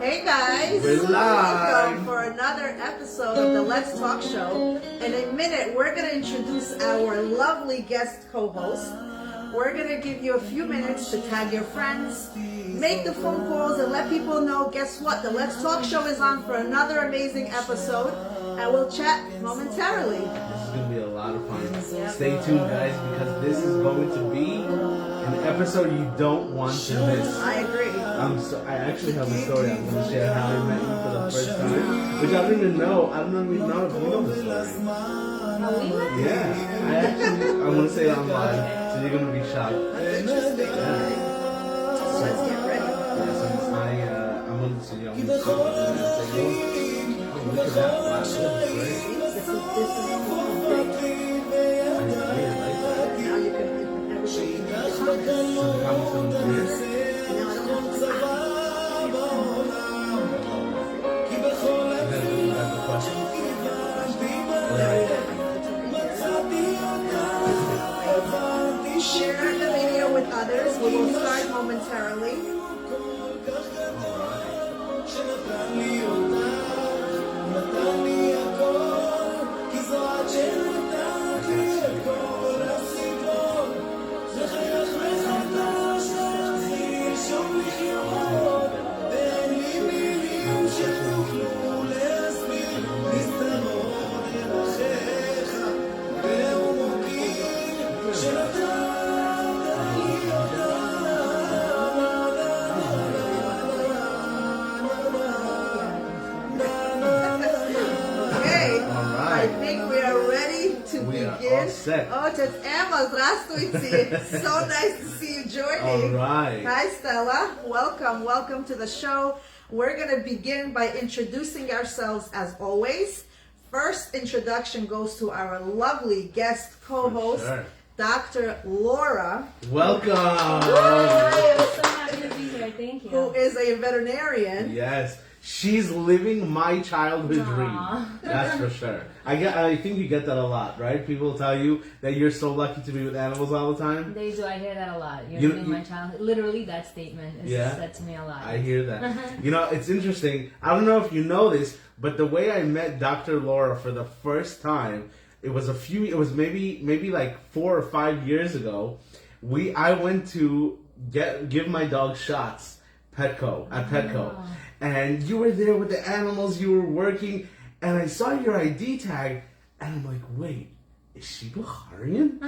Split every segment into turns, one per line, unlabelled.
Hey guys,
We're live.
welcome for another episode of the Let's Talk Show. In a minute, we're going to introduce our lovely guest co-host. We're going to give you a few minutes to tag your friends, make the phone calls, and let people know, guess what? The Let's Talk Show is on for another amazing episode, and we'll chat momentarily.
This is going to be a lot of fun. Stay tuned, guys, because this is going to be an episode you don't want to miss.
I agree.
I actually have a story I'm going to share how I met you for the first time, which I don't even know. I don't even know if you know the story.
How we met?
Yeah, I want to say it online, so you're going to be shocked.
That's interesting.
Yeah.
So let's get ready.
I'm going to see you. I'm going to say, oh, look at that. Wow, this is great.
This is great. Now you can everybody can make
So the comments on the list.
And now I don't have to share the video with others. We will start momentarily. I think we are ready to begin.
All set.
Oh, it's Emma. Здравствуйте. So nice to see you joining.
All right.
Hi, Stella. Welcome to the show. We're going to begin by introducing ourselves as always. First introduction goes to our lovely guest co-host,
Sure.
Dr. Laura.
Welcome.
Hi, I'm so happy to be here. Thank you.
Who is a veterinarian.
Yes, she's living my childhood
Aw.
dream. That's for sure. I think you get that a lot, right? People tell you that you're so lucky to be with animals all the time.
They do. I hear that a lot. You're
You-
living my childhood. Literally, that statement is
Yeah.
said to me a lot.
I hear that. You know, it's interesting. I don't know if you know this, but the way I met Dr. Laura for the first time, it was maybe like 4 or 5 years ago. I went to give my dog shots, Petco, at Petco.
Wow.
And you were there with the animals, you were working, and I saw your ID tag, and I'm like, wait, is she Baharian?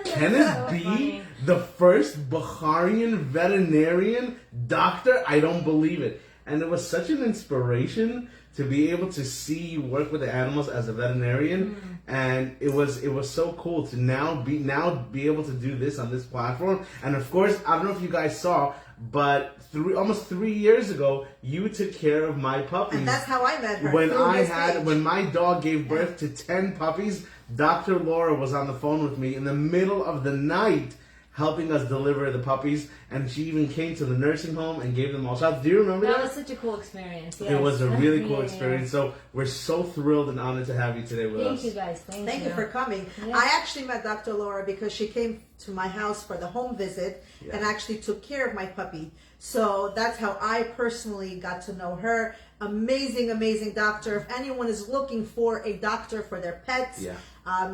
Can it
so
be
funny.
the first Baharian veterinarian doctor? I don't believe it. And it was such an inspiration to be able to see you work with the animals as a veterinarian, and it was so cool to now be able to do this on this platform. And of course, I don't know if you guys saw, but almost 3 years ago, you took care of my puppies.
And that's how I met her.
When
through this page.
when my dog gave birth to 10 puppies, Dr. Laura was on the phone with me in the middle of the night helping us deliver the puppies, and she even came to the nursing home and gave them all shots. Do you remember
That
that?
was such a cool experience.
It was a really cool
Yeah,
experience. So we're so thrilled and honored to have you today with
Thank
us.
you guys.
Thank you for coming.
Yeah.
I actually met Dr. Laura because she came to my house for the home visit and actually took care of my puppy. So that's how I personally got to know her. Amazing doctor. If anyone is looking for a doctor for their pets,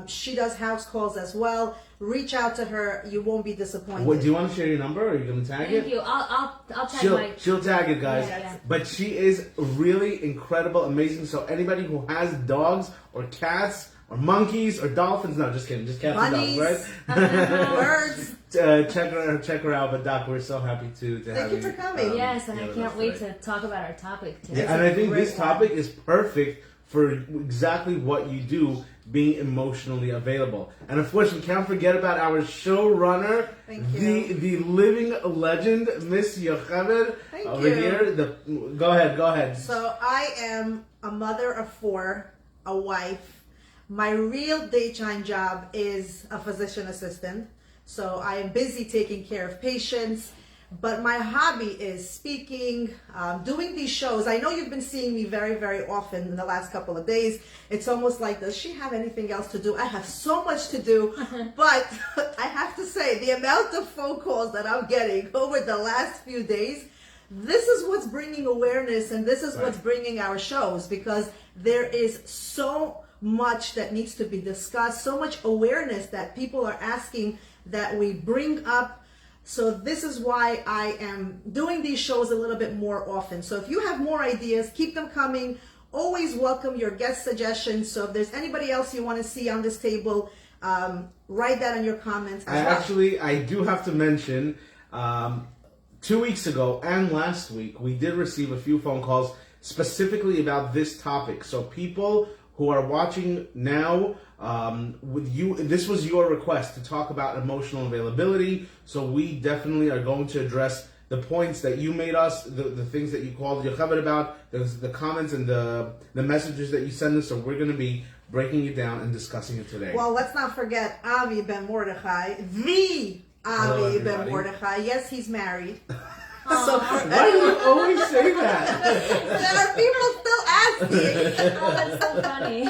she does house calls as well. Reach out to her. You won't be disappointed.
Do you want to share your number, or are you going to tag it?
Thank you. I'll tag
She'll tag it, guys.
Yeah.
But she is really incredible, amazing. So anybody who has dogs or cats or monkeys or dolphins, no, just kidding, just cats
Bunnies.
and dogs, right?
Birds.
check her out. But Doc, we're so happy to have
Thank you for coming.
Yes, and I
with
can't
us
wait
today.
to talk about our topic today.
Yeah, and I think
great
this
one.
topic is perfect for exactly what you do, being emotionally available. And of course, we can't forget about our showrunner,
Thank you.
the living legend, Miss Yocheved,
Thank
over
you.
here. Go ahead.
So I am a mother of 4, a wife. My real daytime job is a physician assistant. So I am busy taking care of patients. But my hobby is speaking, doing these shows. I know you've been seeing me very, very often in the last couple of days. It's almost like, does she have anything else to do? I have so much to do. But I have to say, the amount of phone calls that I'm getting over the last few days, this is what's bringing awareness, and this is what's bringing our shows, because there is so much that needs to be discussed, so much awareness that people are asking that we bring up. So this is why I am doing these shows a little bit more often. So if you have more ideas, keep them coming. Always welcome your guest suggestions. So if there's anybody else you want to see on this table, write that in your comments as well.
I do have to mention, 2 weeks ago and last week, we did receive a few phone calls specifically about this topic. So people who are watching now, this was your request to talk about emotional availability. So we definitely are going to address the points that you made us, the things that you called Yocheved about, the comments and the messages that you send us. So we're going to be breaking it down and discussing it today.
Well, let's not forget Avi Ben Mordechai, the
Hello,
Avi Ben
everybody.
Mordechai. Yes, he's married.
So why do you always say that?
There are people still asking.
Oh, that's so funny.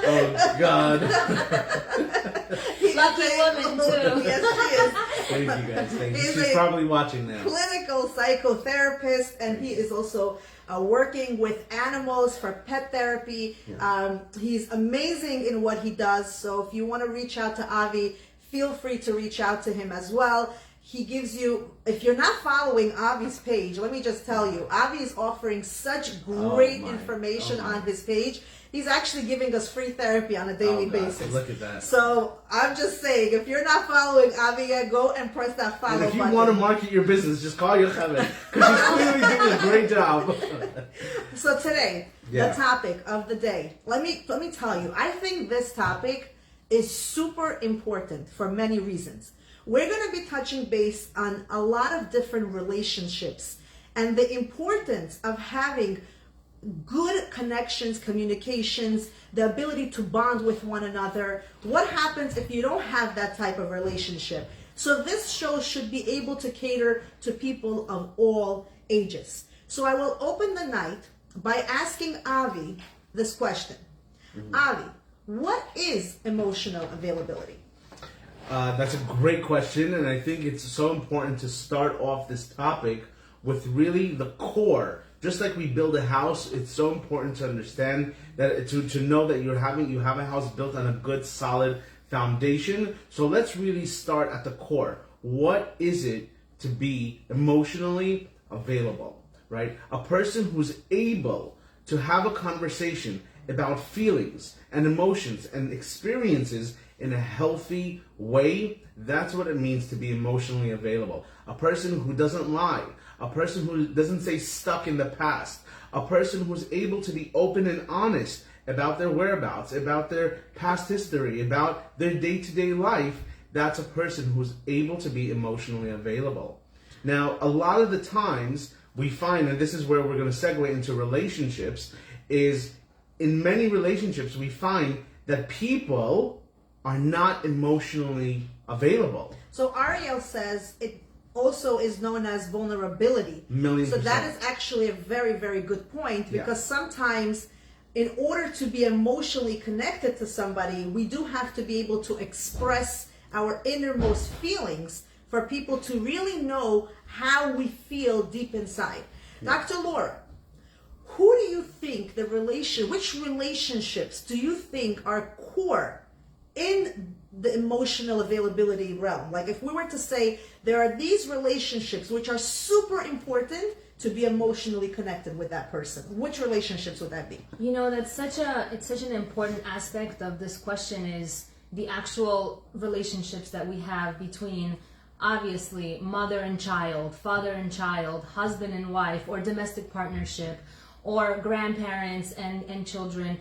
Oh God!
Lucky woman, too.
Yes, she is.
Thank you guys. Thank you.
He's
She's
a
probably watching now.
Clinical psychotherapist, and he is also working with animals for pet therapy. He's amazing in what he does. So if you want to reach out to Avi, feel free to reach out to him as well. He gives you, if you're not following Avi's page, let me just tell you, Avi is offering such great information on his page. He's actually giving us free therapy on a daily basis.
Look at that.
So I'm just saying, if you're not following Avi yet, go and press that follow
And if you
button.
want to market your business, just call Yocheved, because he's clearly doing a great job.
So today,
Yeah.
the topic of the day. Let me tell you, I think this topic is super important for many reasons. We're going to be touching base on a lot of different relationships and the importance of having good connections, communications, the ability to bond with one another. What happens if you don't have that type of relationship? So this show should be able to cater to people of all ages. So I will open the night by asking Avi this question. Avi, what is emotional availability?
That's a great question, and I think it's so important to start off this topic with really the core. Just like we build a house, it's so important to understand that to know that you have a house built on a good, solid foundation. So let's really start at the core. What is it to be emotionally available, right? A person who's able to have a conversation about feelings and emotions and experiences in a healthy way, that's what it means to be emotionally available. A person who doesn't lie, a person who doesn't stay stuck in the past, a person who's able to be open and honest about their whereabouts, about their past history, about their day-to-day life, that's a person who's able to be emotionally available. Now, a lot of the times we find, and this is where we're going to segue into relationships, is in many relationships we find that people are not emotionally available.
So Ariel says it also is known as vulnerability. So that is actually a very, very good point, because sometimes in order to be emotionally connected to somebody, we do have to be able to express our innermost feelings for people to really know how we feel deep inside. Dr. Laura, who do you think which relationships do you think are core in the emotional availability realm? Like if we were to say there are these relationships which are super important to be emotionally connected with that person, which relationships would that be?
You know, it's such an important aspect of this question is the actual relationships that we have between, obviously, mother and child, father and child, husband and wife, or domestic partnership, or grandparents and children,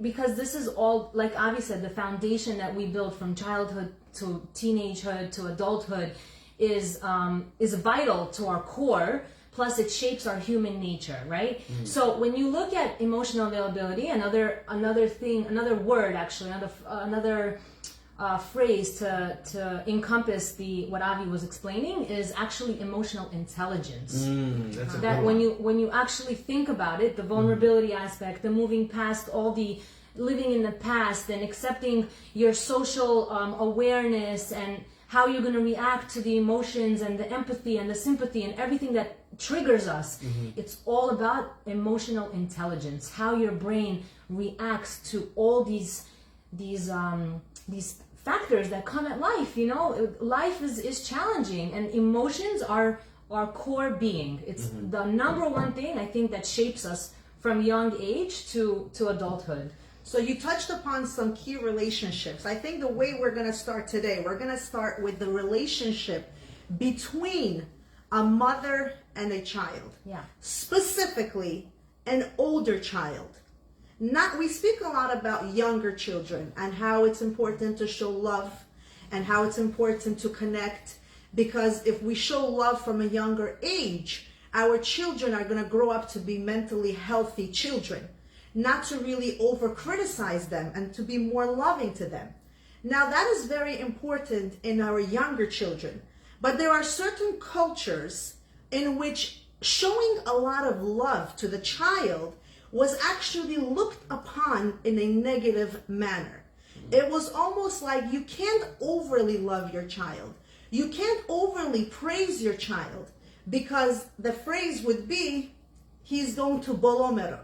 because this is all, like Avi said, the foundation that we build from childhood to teenagehood to adulthood is vital to our core. Plus, it shapes our human nature, right? Mm-hmm. So when you look at emotional availability, another phrase to encompass what Avi was explaining is actually emotional intelligence.
That's
that when you actually think about it, the vulnerability aspect, the moving past all the living in the past and accepting your social awareness and how you're going to react to the emotions and the empathy and the sympathy and everything that triggers us. It's all about emotional intelligence, how your brain reacts to all these factors that come at life. You know, life is challenging, and emotions are our core being. It's the number one thing I think that shapes us from young age to adulthood.
So you touched upon some key relationships. I think the way we're going to start today, we're going to start with the relationship between a mother and a child.
Yeah.
Specifically, an older child. We speak a lot about younger children and how it's important to show love and how it's important to connect, because if we show love from a younger age, our children are going to grow up to be mentally healthy children, not to really over criticize them and to be more loving to them. Now that is very important in our younger children, but there are certain cultures in which showing a lot of love to the child was actually looked upon in a negative manner. It was almost like you can't overly love your child. You can't overly praise your child, because the phrase would be, he's going to bolomero.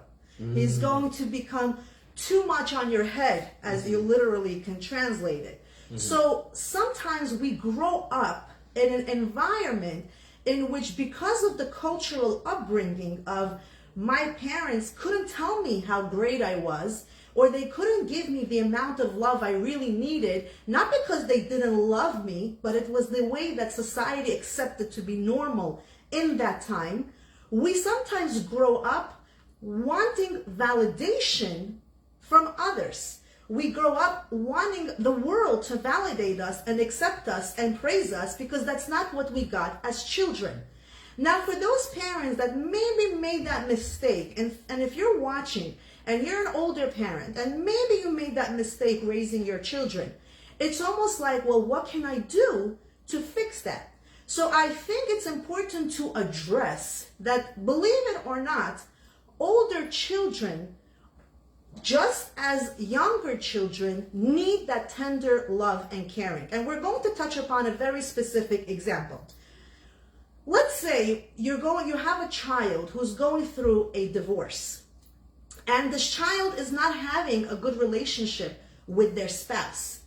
He's going to become too much on your head, as you literally can translate it. So sometimes we grow up in an environment in which, because of the cultural upbringing of my parents couldn't tell me how great I was, or they couldn't give me the amount of love I really needed, not because they didn't love me, but it was the way that society accepted to be normal in that time. We sometimes grow up wanting validation from others. We grow up wanting the world to validate us and accept us and praise us, because that's not what we got as children. Now, for those parents that maybe made that mistake, and if you're watching and you're an older parent and maybe you made that mistake raising your children, it's almost like, well, what can I do to fix that? So I think it's important to address that, believe it or not, older children, just as younger children, need that tender love and caring. And we're going to touch upon a very specific example. Let's say you have a child who's going through a divorce, and this child is not having a good relationship with their spouse.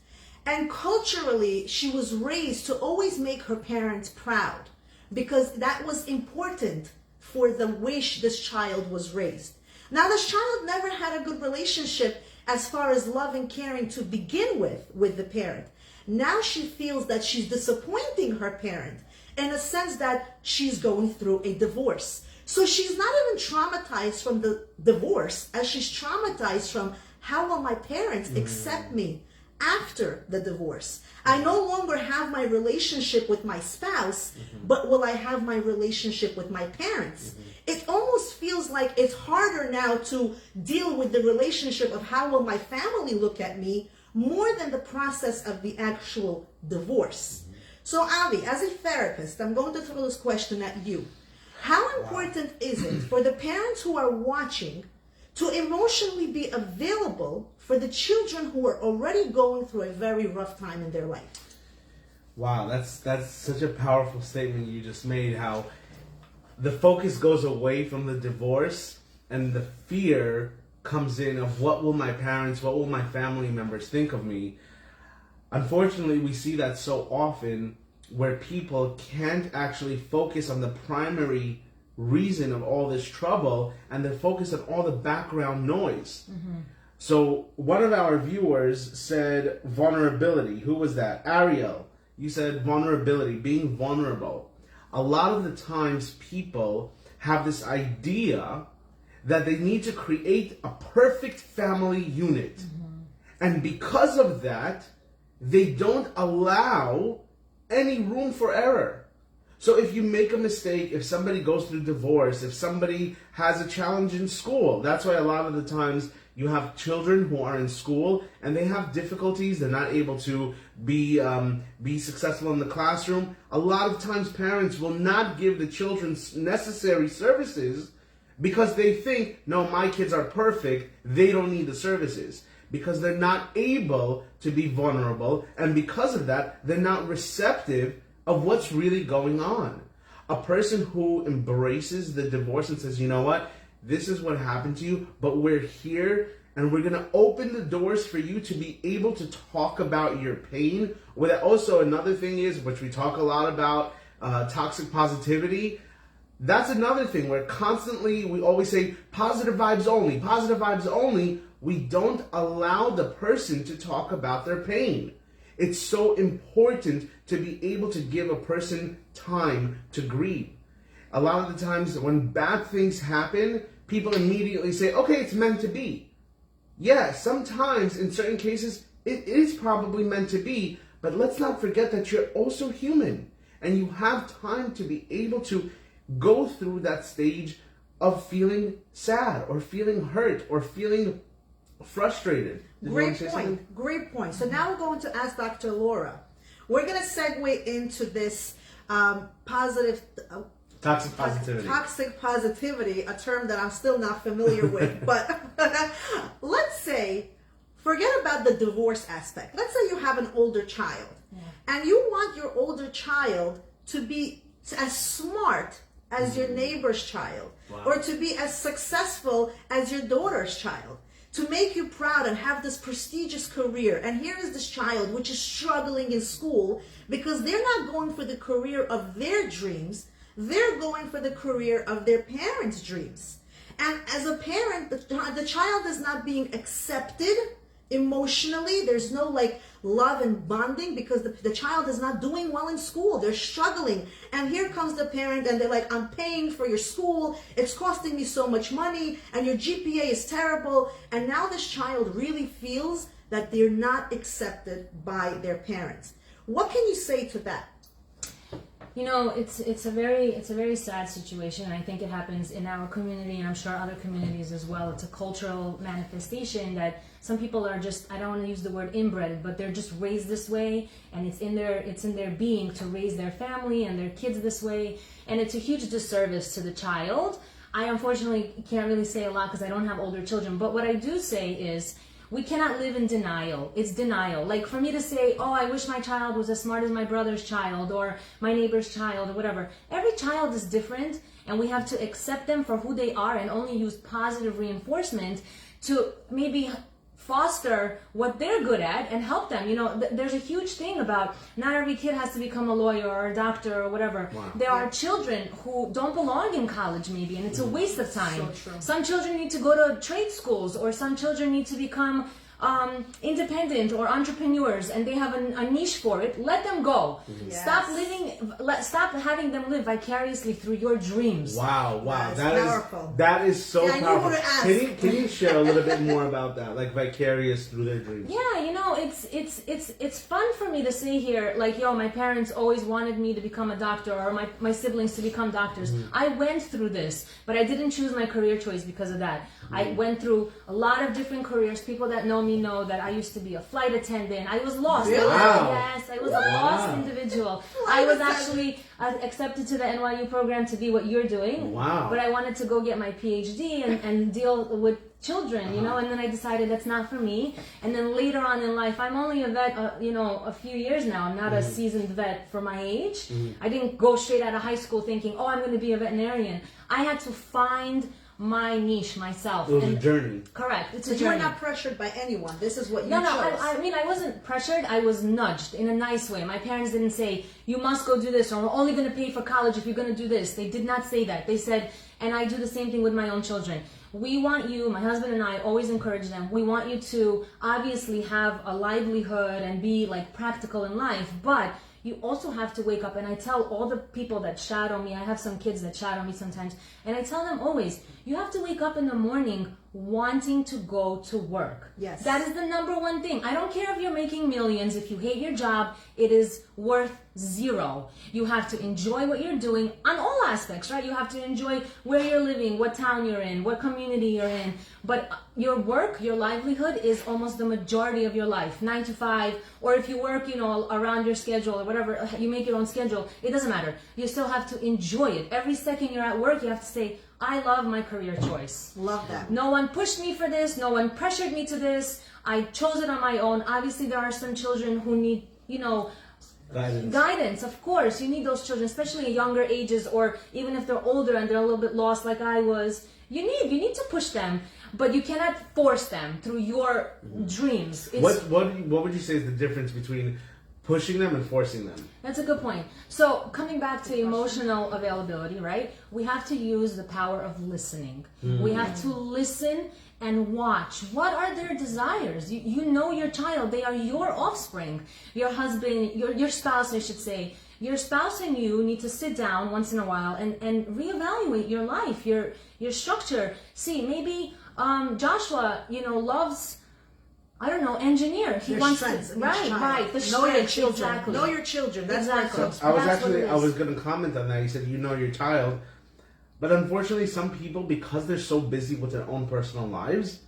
And culturally, she was raised to always make her parents proud, because that was important for the way this child was raised. Now, this child never had a good relationship as far as love and caring to begin with the parent. Now she feels that she's disappointing her parent, in a sense that she's going through a divorce. So she's not even traumatized from the divorce, as she's traumatized from, how will my parents accept me after the divorce? I no longer have my relationship with my spouse, but will I have my relationship with my parents? It almost feels like it's harder now to deal with the relationship of how will my family look at me, more than the process of the actual divorce. So Avi, as a therapist, I'm going to throw this question at you. How important is it for the parents who are watching to emotionally be available for the children who are already going through a very rough time in their life?
Wow, that's such a powerful statement you just made, how the focus goes away from the divorce and the fear comes in of, what will my parents, what will my family members think of me? Unfortunately, we see that so often, where people can't actually focus on the primary reason of all this trouble, and they're focused on all the background noise. So one of our viewers said vulnerability. Who was that? Ariel. You said vulnerability, being vulnerable. A lot of the times people have this idea that they need to create a perfect family unit. And because of that, they don't allow any room for error. So if you make a mistake, if somebody goes through divorce, if somebody has a challenge in school, that's why a lot of the times you have children who are in school and they have difficulties, they're not able to be successful in the classroom. A lot of times parents will not give the children necessary services because they think, no, my kids are perfect, they don't need the services. Because they're not able to be vulnerable, and because of that, they're not receptive of what's really going on. a person who embraces the divorce and says, you know what, this is what happened to you, but we're here and we're going to open the doors for you to be able to talk about your pain. With also another thing is, which we talk a lot about, toxic positivity. That's another thing where constantly we always say positive vibes only, positive vibes only. We don't allow the person to talk about their pain. It's so important to be able to give a person time to grieve. A lot of the times when bad things happen, people immediately say, okay, it's meant to be. Yeah, sometimes in certain cases, it is probably meant to be, but let's not forget that you're also human and you have time to be able to go through that stage of feeling sad or feeling hurt or feeling frustrated.
Great point. Great point. So now we're going to ask Dr. Laura. We're going to segue into this positive...
Toxic positivity.
Toxic positivity, a term that I'm still not familiar with. But let's say, forget about the divorce aspect. Let's say you have an older child and you want your older child to be as smart as your neighbor's child, or to be as successful as your daughter's child, to make you proud and have this prestigious career. And here is this child which is struggling in school because they're not going for the career of their dreams. They're going for the career of their parents' dreams. And as a parent, the child is not being accepted emotionally. There's no like love and bonding because the child is not doing well in school. They're struggling. And here comes the parent and they're like, I'm paying for your school. It's costing me so much money and your GPA is terrible. And now this child really feels that they're not accepted by their parents. What can you say to that?
You know, it's a very sad situation, and I think it happens in our community, and I'm sure other communities as well. It's a cultural manifestation that some people are just, I don't want to use the word inbred, but they're just raised this way, and it's in their being to raise their family and their kids this way, and it's a huge disservice to the child. I unfortunately can't really say a lot because I don't have older children, but what I do say is, we cannot live in denial. It's denial. Like for me to say, oh, I wish my child was as smart as my brother's child or my neighbor's child or whatever. Every child is different and we have to accept them for who they are and only use positive reinforcement to maybe foster what they're good at and help them. You know, there's a huge thing about not every kid has to become a lawyer or a doctor or whatever. Wow. There are children who don't belong in college maybe, and it's a waste of time. So true. Some children need to go to trade schools, or some children need to become independent or entrepreneurs, and they have a niche for it. Let them go. Yes. Stop having them live vicariously through your dreams.
Wow,
that's powerful.
That is so powerful. Can you share a little bit more about that, like vicarious through their dreams?
Yeah, you know, it's fun for me to say here, like, yo, my parents always wanted me to become a doctor, or my siblings to become doctors. I went through this, but I didn't choose my career choice because of that. I went through a lot of different careers. People that know me know that I used to be a flight attendant. I was lost.
Really?
Yes, I was a lost individual. I was actually accepted to the NYU program to be what you're doing.
Wow.
But I wanted to go get my PhD and deal with children, you know, and then I decided that's not for me. And then later on in life, I'm only a vet, a few years now. I'm not a seasoned vet for my age. I didn't go straight out of high school thinking, oh, I'm going to be a veterinarian. I had to find my niche myself.
It was a journey.
Correct. It's a
journey.
journey.
You were not pressured by anyone. This is what you chose.
I mean, I wasn't pressured. I was nudged in a nice way. My parents didn't say, you must go do this, or we're only going to pay for college if you're going to do this. They did not say that. They said, and I do the same thing with my own children. We want you, my husband and I always encourage them, we want you to obviously have a livelihood and be like practical in life, but you also have to wake up. And I tell all the people that shadow me, I have some kids that shadow me sometimes, and I tell them always, you have to wake up in the morning wanting to go to work.
Yes.
That is the number one thing. I don't care if you're making millions. If you hate your job, it is worth zero. You have to enjoy what you're doing on all aspects, right? You have to enjoy where you're living, what town you're in, what community you're in. But your work, your livelihood is almost the majority of your life, 9 to 5, or if you work, around your schedule or whatever, you make your own schedule. It doesn't matter. You still have to enjoy it. Every second you're at work, you have to say, I love my career choice.
Love that.
No one pushed me for this. No one pressured me to this. I chose it on my own. Obviously, there are some children who need, Guidance, of course. You need those children, especially at younger ages, or even if they're older and they're a little bit lost, like I was. You need to push them, but you cannot force them through your dreams.
What would you say is the difference between pushing them and forcing them?
That's a good point. So coming back to emotional availability, right? We have to use the power of listening. We have to listen and watch. What are their desires? You know your child. They are your offspring. Your husband, your spouse, I should say. Your spouse and you need to sit down once in a while and reevaluate your life, your structure. See, maybe Joshua, loves, I don't know, engineer. He
Their
wants
strengths
to,
in each child.
right. The
Know your
strengths,
children.
exactly.
Know your children. That's
Exactly.
right.
I was going to comment on that. You said you know your child, but unfortunately, some people, because they're so busy with their own personal lives,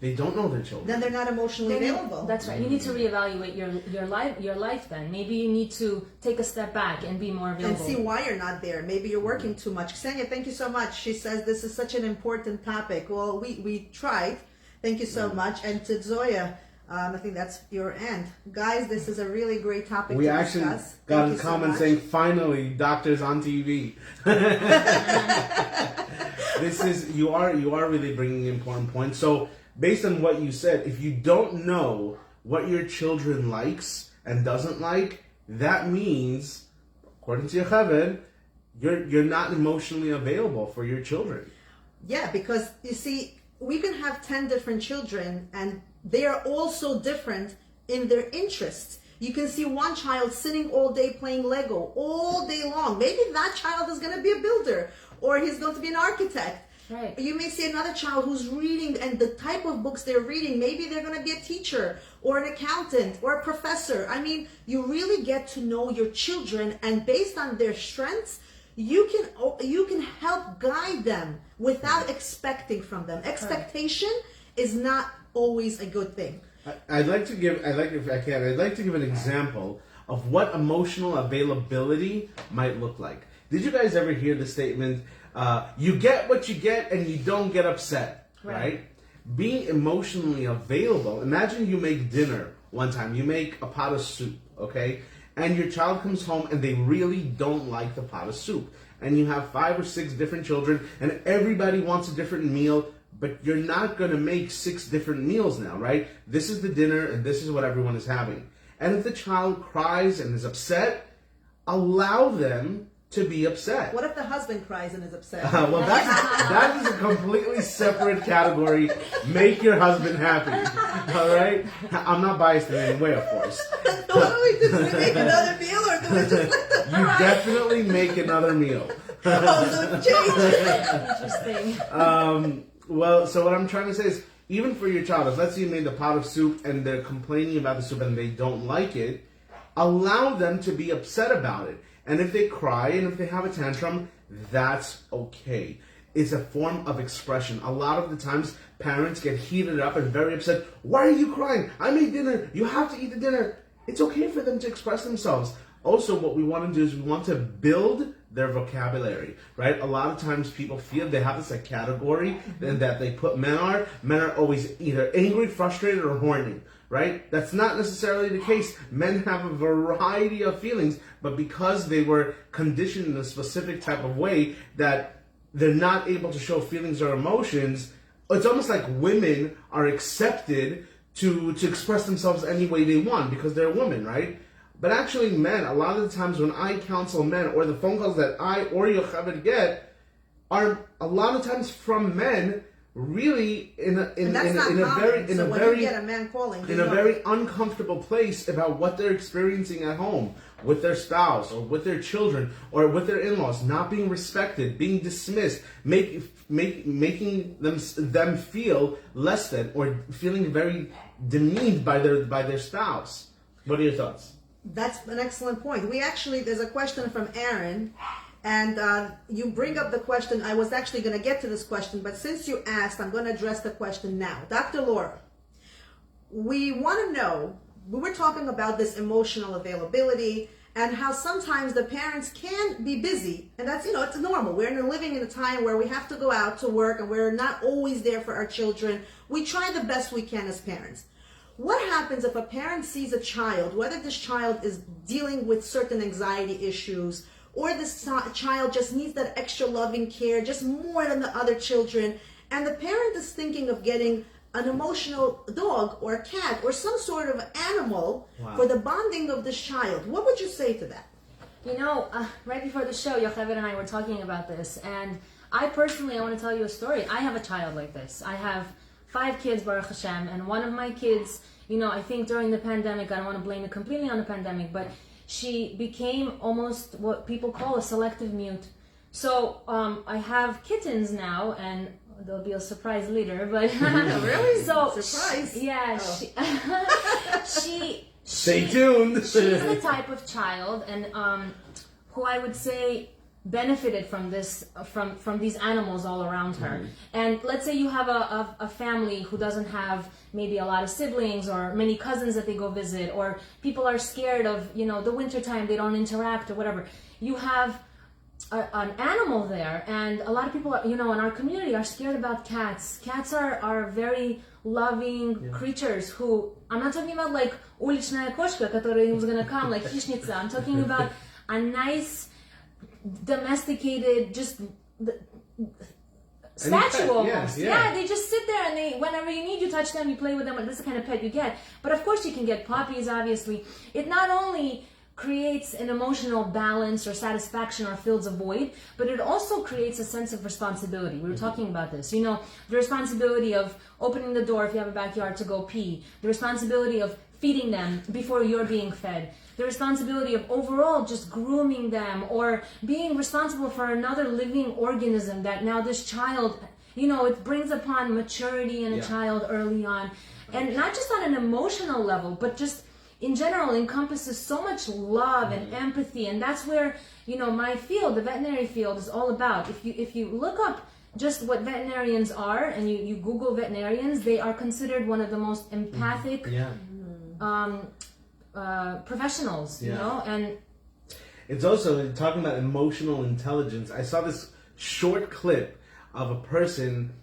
they don't know their children.
Then they're not emotionally available.
That's right. You need to reevaluate your life. Then maybe you need to take a step back and be more
And
available.
see why you're not there. Maybe you're working too much. Ksenia, thank you so much. She says this is such an important topic. Well, we tried. Thank you so much. And to Zoya, I think that's your end. Guys, this is a really great topic
We
to
actually
discuss.
got
Thank
a
you so
comment
much.
saying, finally, doctors on TV. You are really bringing important points. So based on what you said, if you don't know what your children likes and doesn't like, that means, according to Yocheved, you're not emotionally available for your children.
Yeah, because you see, we can have 10 different children and they are all so different in their interests. You can see one child sitting all day playing Lego all day long. Maybe that child is going to be a builder or he's going to be an architect.
Right.
You may see another child who's reading, and the type of books they're reading, maybe they're going to be a teacher or an accountant or a professor. I mean, you really get to know your children, and based on their strengths, you can help guide them without expecting from them. Expectation is not always a good thing.
I'd like to give an example of what emotional availability might look like. Did you guys ever hear the statement, you get what you get and you don't get upset, right? Being emotionally available, imagine you make dinner one time, you make a pot of soup, okay? And your child comes home and they really don't like the pot of soup. And you have 5 or 6 different children and everybody wants a different meal, but you're not going to make 6 different meals now, right? This is the dinner and this is what everyone is having. And if the child cries and is upset, allow them to be upset.
What if the husband cries and is upset?
Well, that is a completely separate category. Make your husband happy. All right? I'm not biased in any way, of course.
Why don't we just make another meal, or do we just let them
You
cry?
definitely make another meal.
Oh, so change.
Interesting.
Well, so what I'm trying to say is, even for your child, if let's say you made the pot of soup and they're complaining about the soup and they don't like it, allow them to be upset about it. And if they cry and if they have a tantrum, that's okay. It's a form of expression. A lot of the times, parents get heated up and very upset. Why are you crying? I made dinner. You have to eat the dinner. It's okay for them to express themselves. Also, what we want to do is we want to build their vocabulary, right? A lot of times people feel they have this like category that they put men are. Men are always either angry, frustrated, or horny, right? That's not necessarily the case. Men have a variety of feelings, but because they were conditioned in a specific type of way that they're not able to show feelings or emotions, it's almost like women are accepted to express themselves any way they want because they're women, right? But actually men, a lot of the times when I counsel men, or the phone calls that I or Yocheved get, are a lot of times from men really in a very uncomfortable place about what they're experiencing at home with their spouse or with their children or with their in-laws, not being respected, being dismissed, making them feel less than or feeling very demeaned by their spouse. What are your thoughts?
That's an excellent point. There's a question from Aaron, and you bring up the question. I was actually going to get to this question, but since you asked, I'm going to address the question now. Dr. Laura, we want to know, we were talking about this emotional availability and how sometimes the parents can be busy, and that's, it's normal. We're living in a time where we have to go out to work and we're not always there for our children. We try the best we can as parents. what happens if a parent sees a child, whether this child is dealing with certain anxiety issues, or this child just needs that extra loving care, just more than the other children, and the parent is thinking of getting an emotional dog or a cat or some sort of animal for the bonding of this child? What would you say to that?
You know, right before the show, Yocheved and I were talking about this, and I personally, I want to tell you a story. I have a child like this. I have 5 kids, Baruch Hashem, and one of my kids, you know, I think during the pandemic, I don't want to blame it completely on the pandemic, but she became almost what people call a selective mute. So I have kittens now, and there'll be a surprise later, but
really?
So
Surprise?
Yeah,
Stay tuned.
She's the type of child, and who I would say benefited from this, from these animals all around her. And let's say you have a family who doesn't have maybe a lot of siblings or many cousins that they go visit, or people are scared of, you know, the wintertime, they don't interact or whatever. You have an animal there, and a lot of people, you know, in our community are scared about cats. Cats are very loving creatures who, I'm not talking about like уличная кошка, которая who's gonna come like хищница. I'm talking about a nice, domesticated, just statue almost. Yeah, they just sit there, and they, whenever you need, you touch them, you play with them, and this is the kind of pet you get. But of course you can get puppies, obviously. It not only creates an emotional balance or satisfaction or fills a void, but it also creates a sense of responsibility. We were talking about this, you know, the responsibility of opening the door if you have a backyard to go pee, the responsibility of feeding them before you're being fed, the responsibility of overall just grooming them, or being responsible for another living organism that now this child, you know, it brings upon maturity in a child early on. And not just on an emotional level, but just in general encompasses so much love and empathy. And that's where, you know, my field, the veterinary field, is all about. If you look up just what veterinarians are, and you Google veterinarians, they are considered one of the most empathic professionals, you know. And
it's also talking about emotional intelligence. I saw this short clip of a person,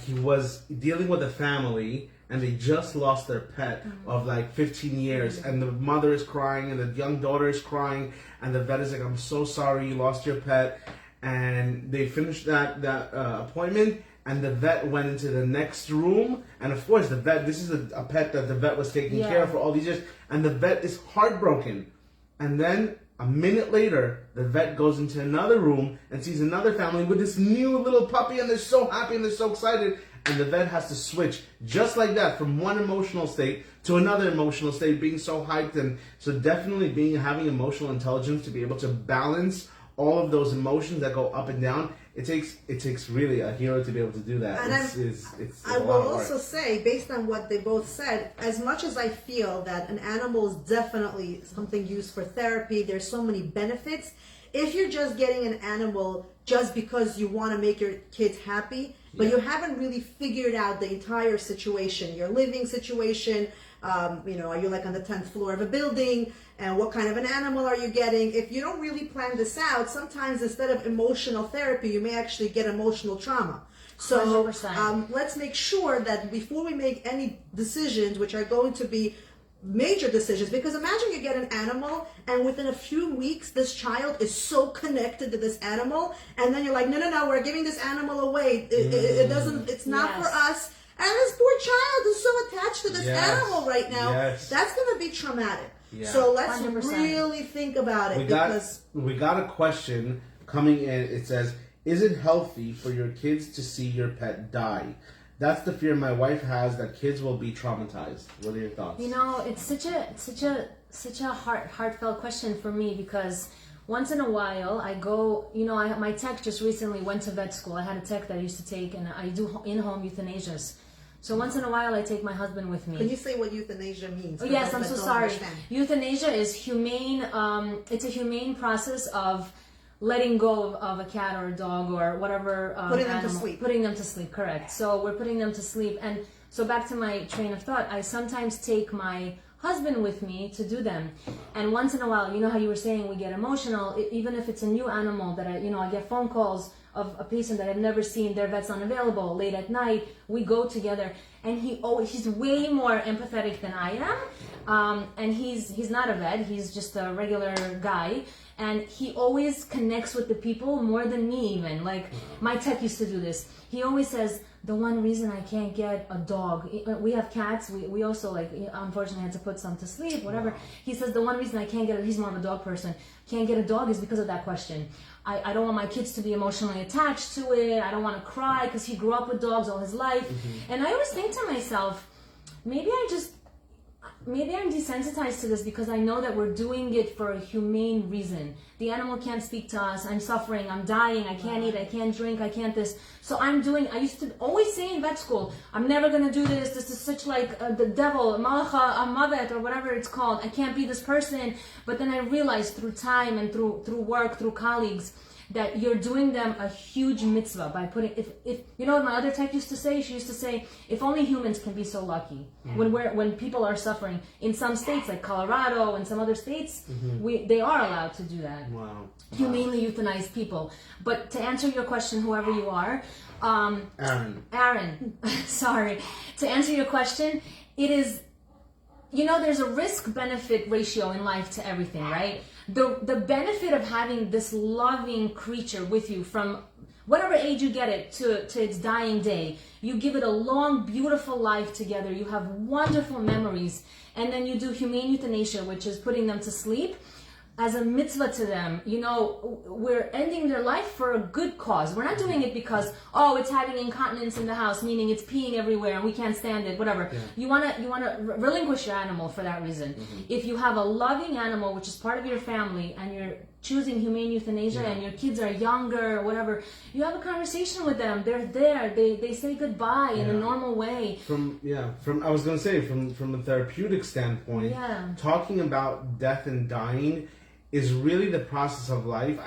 he was dealing with a family, and they just lost their pet of like 15 years, and the mother is crying, and the young daughter is crying, and the vet is like, I'm so sorry you lost your pet. And they finished that appointment, and the vet went into the next room, and of course the vet, this is a pet that the vet was taking care of for all these years, and the vet is heartbroken. And then a minute later, the vet goes into another room and sees another family with this new little puppy, and they're so happy and they're so excited. And the vet has to switch just like that from one emotional state to another emotional state, being so hyped. And so definitely having emotional intelligence to be able to balance all of those emotions that go up and down. It takes really a hero to be able to do that.
And I will also say, based on what they both said, as much as I feel that an animal is definitely something used for therapy, there's so many benefits. If you're just getting an animal just because you want to make your kids happy, but you haven't really figured out the entire situation, your living situation, you know, are you like on the 10th floor of a building, and what kind of an animal are you getting? If you don't really plan this out, sometimes instead of emotional therapy, you may actually get emotional trauma. So let's make sure that before we make any decisions, which are going to be major decisions, because imagine you get an animal and within a few weeks this child is so connected to this animal, and then you're like, no, we're giving this animal away. It doesn't, it's not for us. And this poor child is so attached to this animal right now. That's going to be traumatic. So let's
100%.
really think about it.
We got a question coming in. It says, is it healthy for your kids to see your pet die? That's the fear my wife has, that kids will be traumatized. What are your thoughts?
You know, it's such a heartfelt question for me, because once in a while I go, you know, my tech just recently went to vet school. I had a tech that I used to take, and I do in-home euthanasias. So once in a while I take my husband with me.
Can you say what euthanasia means?
Oh, yes, I'm so sorry. Euthanasia is humane. It's a humane process of letting go of a cat or a dog or whatever
putting
animal.
them to sleep.
Putting them to sleep, correct. So we're putting them to sleep. And so back to my train of thought, I sometimes take my husband with me to do them. And once in a while, you know how you were saying we get emotional, even if it's a new animal that I get phone calls of a patient that I've never seen, their vet's unavailable, late at night, we go together, and he's way more empathetic than I am, and he's not a vet, he's just a regular guy, and he always connects with the people more than me even. Like, my tech used to do this. He always says, the one reason I can't get a dog, we have cats, we also, like, unfortunately had to put some to sleep, whatever. He says the one reason I can't get it, he's more of a dog person, can't get a dog is because of that question. I don't want my kids to be emotionally attached to it, I don't want to cry, because he grew up with dogs all his life. And I always think to myself, maybe I'm desensitized to this because I know that we're doing it for a humane reason. The animal can't speak to us. I'm suffering. I'm dying. I can't eat. I can't drink. I can't this. So I used to always say in vet school, I'm never going to do this. This is such like the devil, malacha, amavet, or whatever it's called. I can't be this person. But then I realized through time and through work, through colleagues, that you're doing them a huge mitzvah by putting, if you know what my other tech used to say? She used to say, if only humans can be so lucky. When people are suffering in some states like Colorado and some other states, they are allowed to do that.
Wow.
Humanely euthanize people. But to answer your question, whoever you are, Aaron, sorry. To answer your question, it is, there's a risk-benefit ratio in life to everything, right? The benefit of having this loving creature with you from whatever age you get it to its dying day, you give it a long, beautiful life together, you have wonderful memories, and then you do humane euthanasia, which is putting them to sleep, as a mitzvah to them. We're ending their life for a good cause. We're not doing it because, it's having incontinence in the house, meaning it's peeing everywhere and we can't stand it, whatever. Yeah. You wanna relinquish your animal for that reason. If you have a loving animal, which is part of your family, and you're choosing humane euthanasia and your kids are younger or whatever, you have a conversation with them. They're there. They say goodbye in a normal way. From
a therapeutic standpoint, talking about death and dying is really the process of life.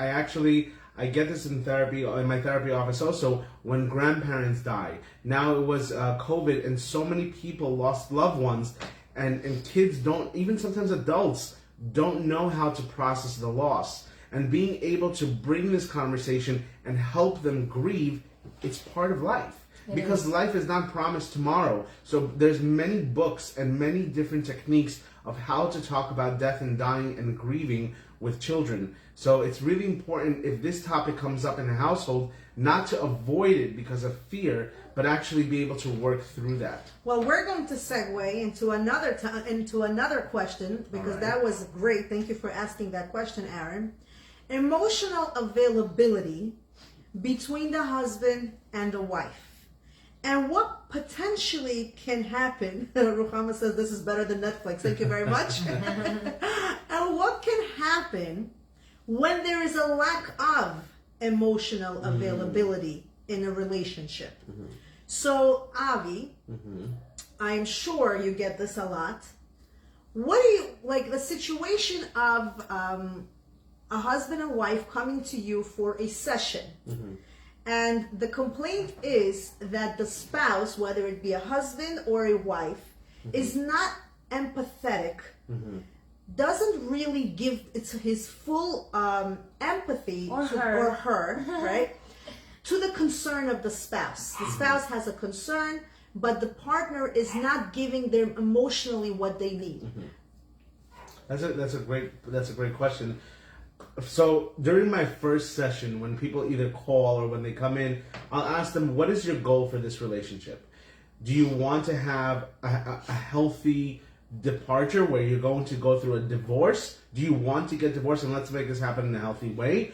I get this in therapy, in my therapy office also, when grandparents die. Now it was COVID, and so many people lost loved ones, and kids don't, even sometimes adults, don't know how to process the loss. And being able to bring this conversation and help them grieve, it's part of life. Because life is not promised tomorrow. So there's many books and many different techniques of how to talk about death and dying and grieving with children. So it's really important, if this topic comes up in a household, not to avoid it because of fear, but actually be able to work through that.
Well, we're going to segue into another question, because that was great. Thank you for asking that question, Aaron. Emotional availability between the husband and the wife. And what potentially can happen, Ruchama says this is better than Netflix, thank you very much. And what can happen when there is a lack of emotional availability in a relationship? So, Avi, I'm sure you get this a lot. What do you, like the situation of a husband and wife coming to you for a session, and the complaint is that the spouse, whether it be a husband or a wife, is not empathetic, doesn't really give his full empathy or her, right, to the concern of the spouse. The spouse has a concern, but the partner is not giving them emotionally what they need.
That's a great question. So during my first session, when people either call or when they come in, I'll ask them, what is your goal for this relationship? Do you want to have a healthy departure where you're going to go through a divorce? Do you want to get divorced and let's make this happen in a healthy way?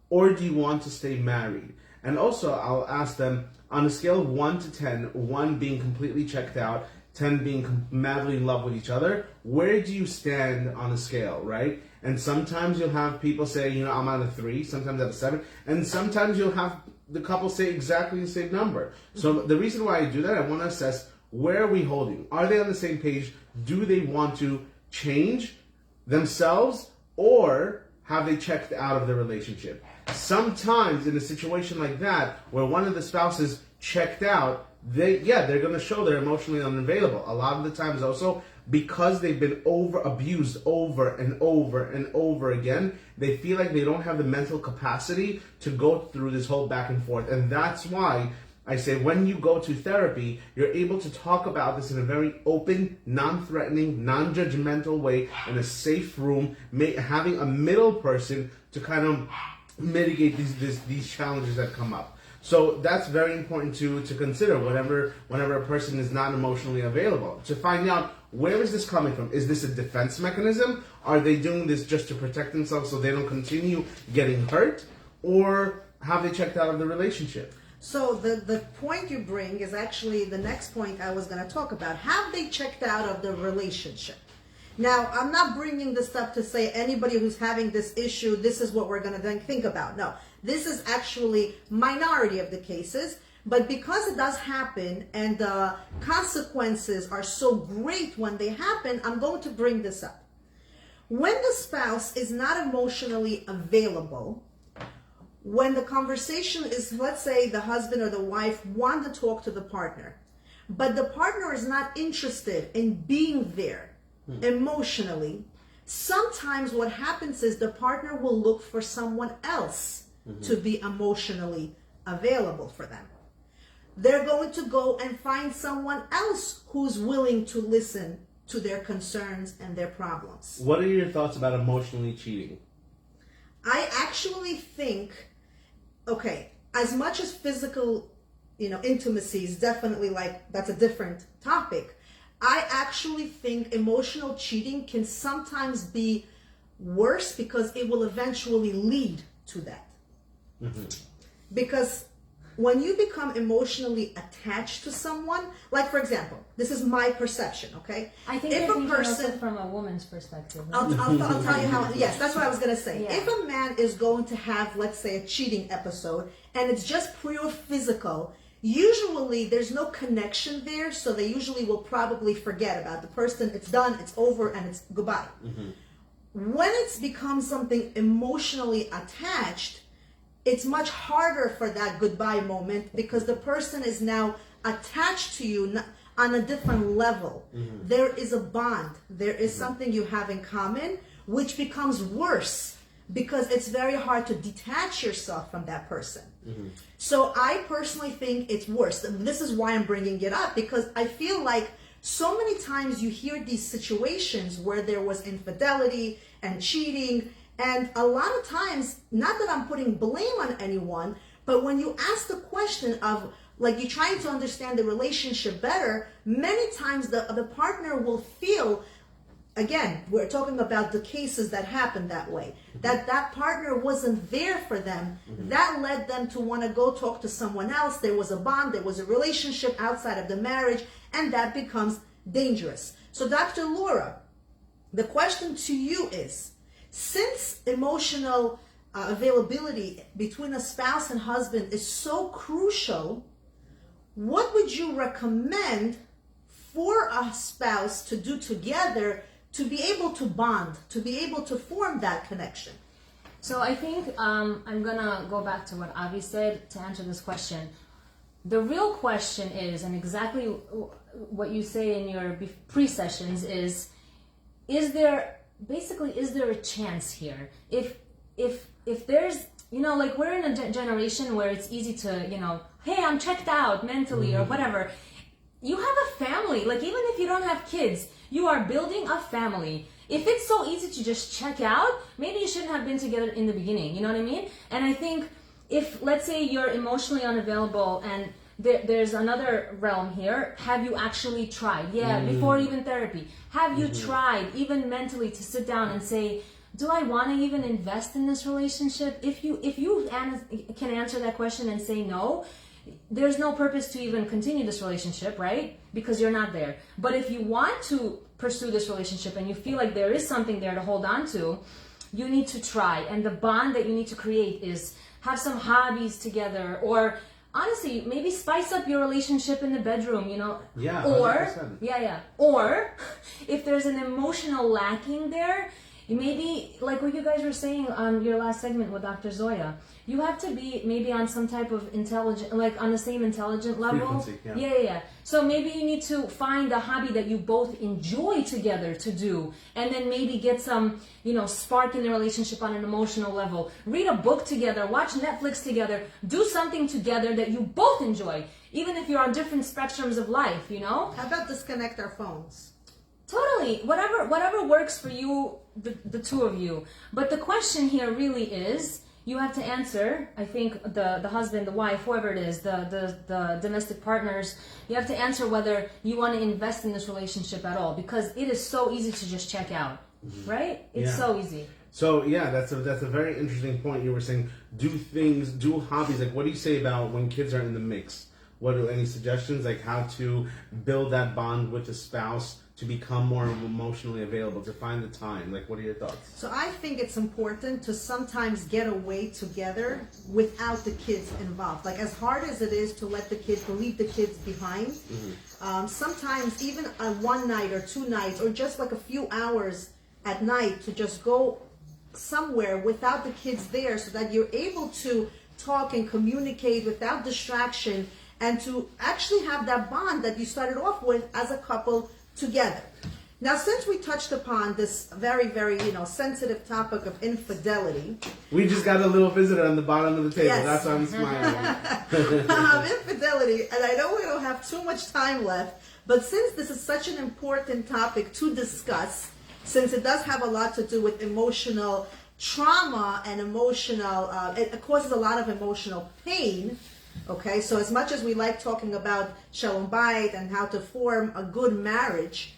Or do you want to stay married? And also I'll ask them, on a scale of 1 to 10, 1 being completely checked out, 10 being madly in love with each other, where do you stand on the scale, right? And sometimes you'll have people say, I'm at a 3, sometimes at a 7, and sometimes you'll have the couple say exactly the same number. So the reason why I do that, I want to assess, where are we holding? Are they on the same page? Do they want to change themselves, or have they checked out of the relationship? Sometimes in a situation like that, where one of the spouses checked out, they're going to show they're emotionally unavailable. A lot of the times also, because they've been abused over and over and over again, they feel like they don't have the mental capacity to go through this whole back and forth. And that's why I say when you go to therapy, you're able to talk about this in a very open, non-threatening, non-judgmental way, in a safe room, having a middle person to kind of mitigate these challenges that come up. So that's very important to consider whenever a person is not emotionally available, to find out, where is this coming from? Is this a defense mechanism? Are they doing this just to protect themselves so they don't continue getting hurt? Or have they checked out of the relationship?
So the point you bring is actually the next point I was going to talk about. Have they checked out of the relationship? Now, I'm not bringing this up to say anybody who's having this issue, this is what we're going to then think about. No, this is actually minority of the cases. But because it does happen and the consequences are so great when they happen, I'm going to bring this up. When the spouse is not emotionally available, when the conversation is, let's say the husband or the wife want to talk to the partner, but the partner is not interested in being there emotionally, sometimes what happens is the partner will look for someone else to be emotionally available for them. They're going to go and find someone else who's willing to listen to their concerns and their problems.
What are your thoughts about emotionally cheating?
I actually think, okay, as much as physical, intimacy is definitely that's a different topic. I actually think emotional cheating can sometimes be worse because it will eventually lead to that. Mm-hmm. Because when you become emotionally attached to someone, like for example, this is my perception, okay?
I think if a person from a woman's perspective.
I'll tell you how. Yes, that's what I was gonna say.
Yeah.
If a man is going to have, let's say, a cheating episode, and it's just pure physical, usually there's no connection there, so they usually will probably forget about the person. It's done, it's over, and it's goodbye. Mm-hmm. When it's become something emotionally attached, it's much harder for that goodbye moment because the person is now attached to you on a different level. Mm-hmm. There is a bond. There is something you have in common, which becomes worse because it's very hard to detach yourself from that person. Mm-hmm. So I personally think it's worse. And this is why I'm bringing it up, because I feel like so many times you hear these situations where there was infidelity and cheating. And a lot of times, not that I'm putting blame on anyone, but when you ask the question of, like, you're trying to understand the relationship better, many times the partner will feel, again, we're talking about the cases that happen that way, that partner wasn't there for them. Mm-hmm. That led them to want to go talk to someone else. There was a bond, there was a relationship outside of the marriage, and that becomes dangerous. So Dr. Laura, the question to you is, since emotional availability between a spouse and husband is so crucial, what would you recommend for a spouse to do together to be able to bond, to be able to form that connection?
So I think I'm going to go back to what Avi said to answer this question. The real question is, and exactly what you say in your pre-sessions is there a chance here? If there's, like we're in a generation where it's easy to, hey, I'm checked out mentally or whatever. You have a family. Like, even if you don't have kids, you are building a family. If it's so easy to just check out, maybe you shouldn't have been together in the beginning. You know what I mean? And I think if, let's say, you're emotionally unavailable and there's another realm here. Have you actually tried? Yeah, before even therapy. Have you tried, even mentally, to sit down and say, do I want to even invest in this relationship? If you can answer that question and say no, there's no purpose to even continue this relationship, right? Because you're not there. But if you want to pursue this relationship and you feel like there is something there to hold on to, you need to try. And the bond that you need to create is have some hobbies together, or honestly, maybe spice up your relationship in the bedroom,
Yeah,
or
100%.
Or if there's an emotional lacking there, Maybe, like what you guys were saying on your last segment with Dr. Zoya, you have to be maybe on some type of intelligent, like on the same intelligent level.
Frequency,
Yeah. So maybe you need to find a hobby that you both enjoy together to do, and then maybe get some, spark in the relationship on an emotional level. Read a book together, watch Netflix together, do something together that you both enjoy, even if you're on different spectrums of life,
How about disconnect our phones?
Totally. Whatever works for you, the two of you. But the question here really is, you have to answer, I think the husband, the wife, whoever it is, the domestic partners, you have to answer whether you want to invest in this relationship at all, because it is so easy to just check out, right? It's so easy.
So yeah, that's a very interesting point. You were saying do hobbies. Like, what do you say about when kids are in the mix? What are any suggestions, like how to build that bond with the spouse to become more emotionally available, to find the time? Like, what are your thoughts?
So I think it's important to sometimes get away together without the kids involved. Like, as hard as it is to leave the kids behind, sometimes even one night or 2 nights, or just like a few hours at night, to just go somewhere without the kids there, so that you're able to talk and communicate without distraction, and to actually have that bond that you started off with as a couple together. Now, since we touched upon this very, very, sensitive topic of infidelity.
We just got a little visitor on the bottom of the table.
Yes.
That's why I'm smiling.
Infidelity, and I know we don't have too much time left, but since this is such an important topic to discuss, since it does have a lot to do with emotional trauma and it causes a lot of emotional pain. Okay, so as much as we like talking about Shalom Bayit and how to form a good marriage,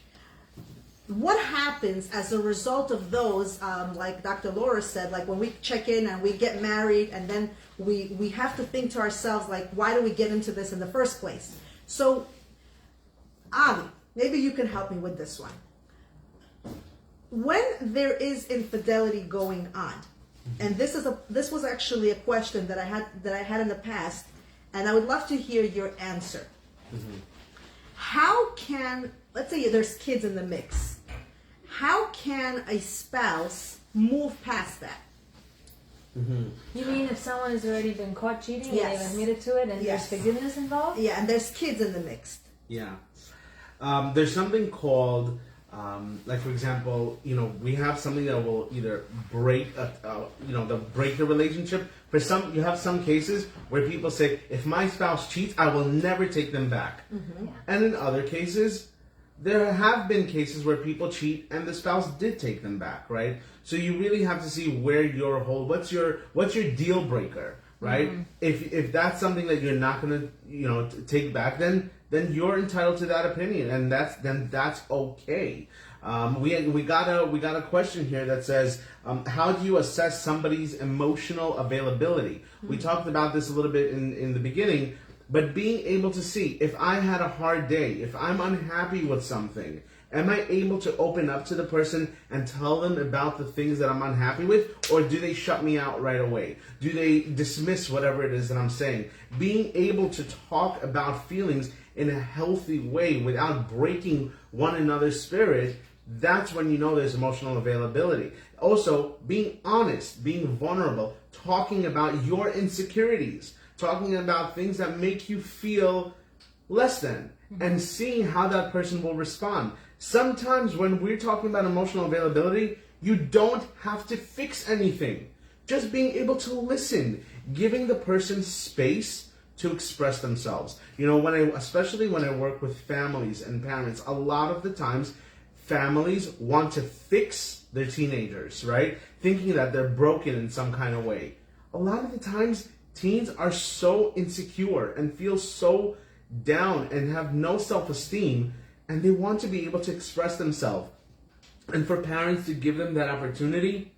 what happens as a result of those, like Dr. Laura said, like when we check in and we get married, and then we have to think to ourselves, like, why do we get into this in the first place? So, Avi, maybe you can help me with this one. When there is infidelity going on, and this was actually a question that I had in the past, and I would love to hear your answer. How can, let's say there's kids in the mix, how can a spouse move past that?
You mean if someone has already been caught cheating
Yes.
and they've admitted to it, and
Yes.
there's forgiveness involved?
Yeah, and there's kids in the mix.
Yeah. There's something called, like, for example, we have something that will either break the relationship. For some, you have some cases where people say, if my spouse cheats, I will never take them back. And in other cases, there have been cases where people cheat and the spouse did take them back, right? So you really have to see where what's your deal breaker, right? If that's something that you're not going to take back, then you're entitled to that opinion, and that's okay. We got a question here that says, how do you assess somebody's emotional availability? We talked about this a little bit in the beginning, but being able to see, if I had a hard day, if I'm unhappy with something, am I able to open up to the person and tell them about the things that I'm unhappy with, or do they shut me out right away? Do they dismiss whatever it is that I'm saying? Being able to talk about feelings in a healthy way without breaking one another's spirit, that's when you know there's emotional availability. Also, being honest, being vulnerable, talking about your insecurities, talking about things that make you feel less than, and seeing how that person will respond. Sometimes when we're talking about emotional availability, you don't have to fix anything. Just being able to listen, giving the person space to express themselves. Especially when I work with families and parents, a lot of the times families want to fix their teenagers, right? Thinking that they're broken in some kind of way. A lot of the times, teens are so insecure and feel so down and have no self-esteem, and they want to be able to express themselves. And for parents to give them that opportunity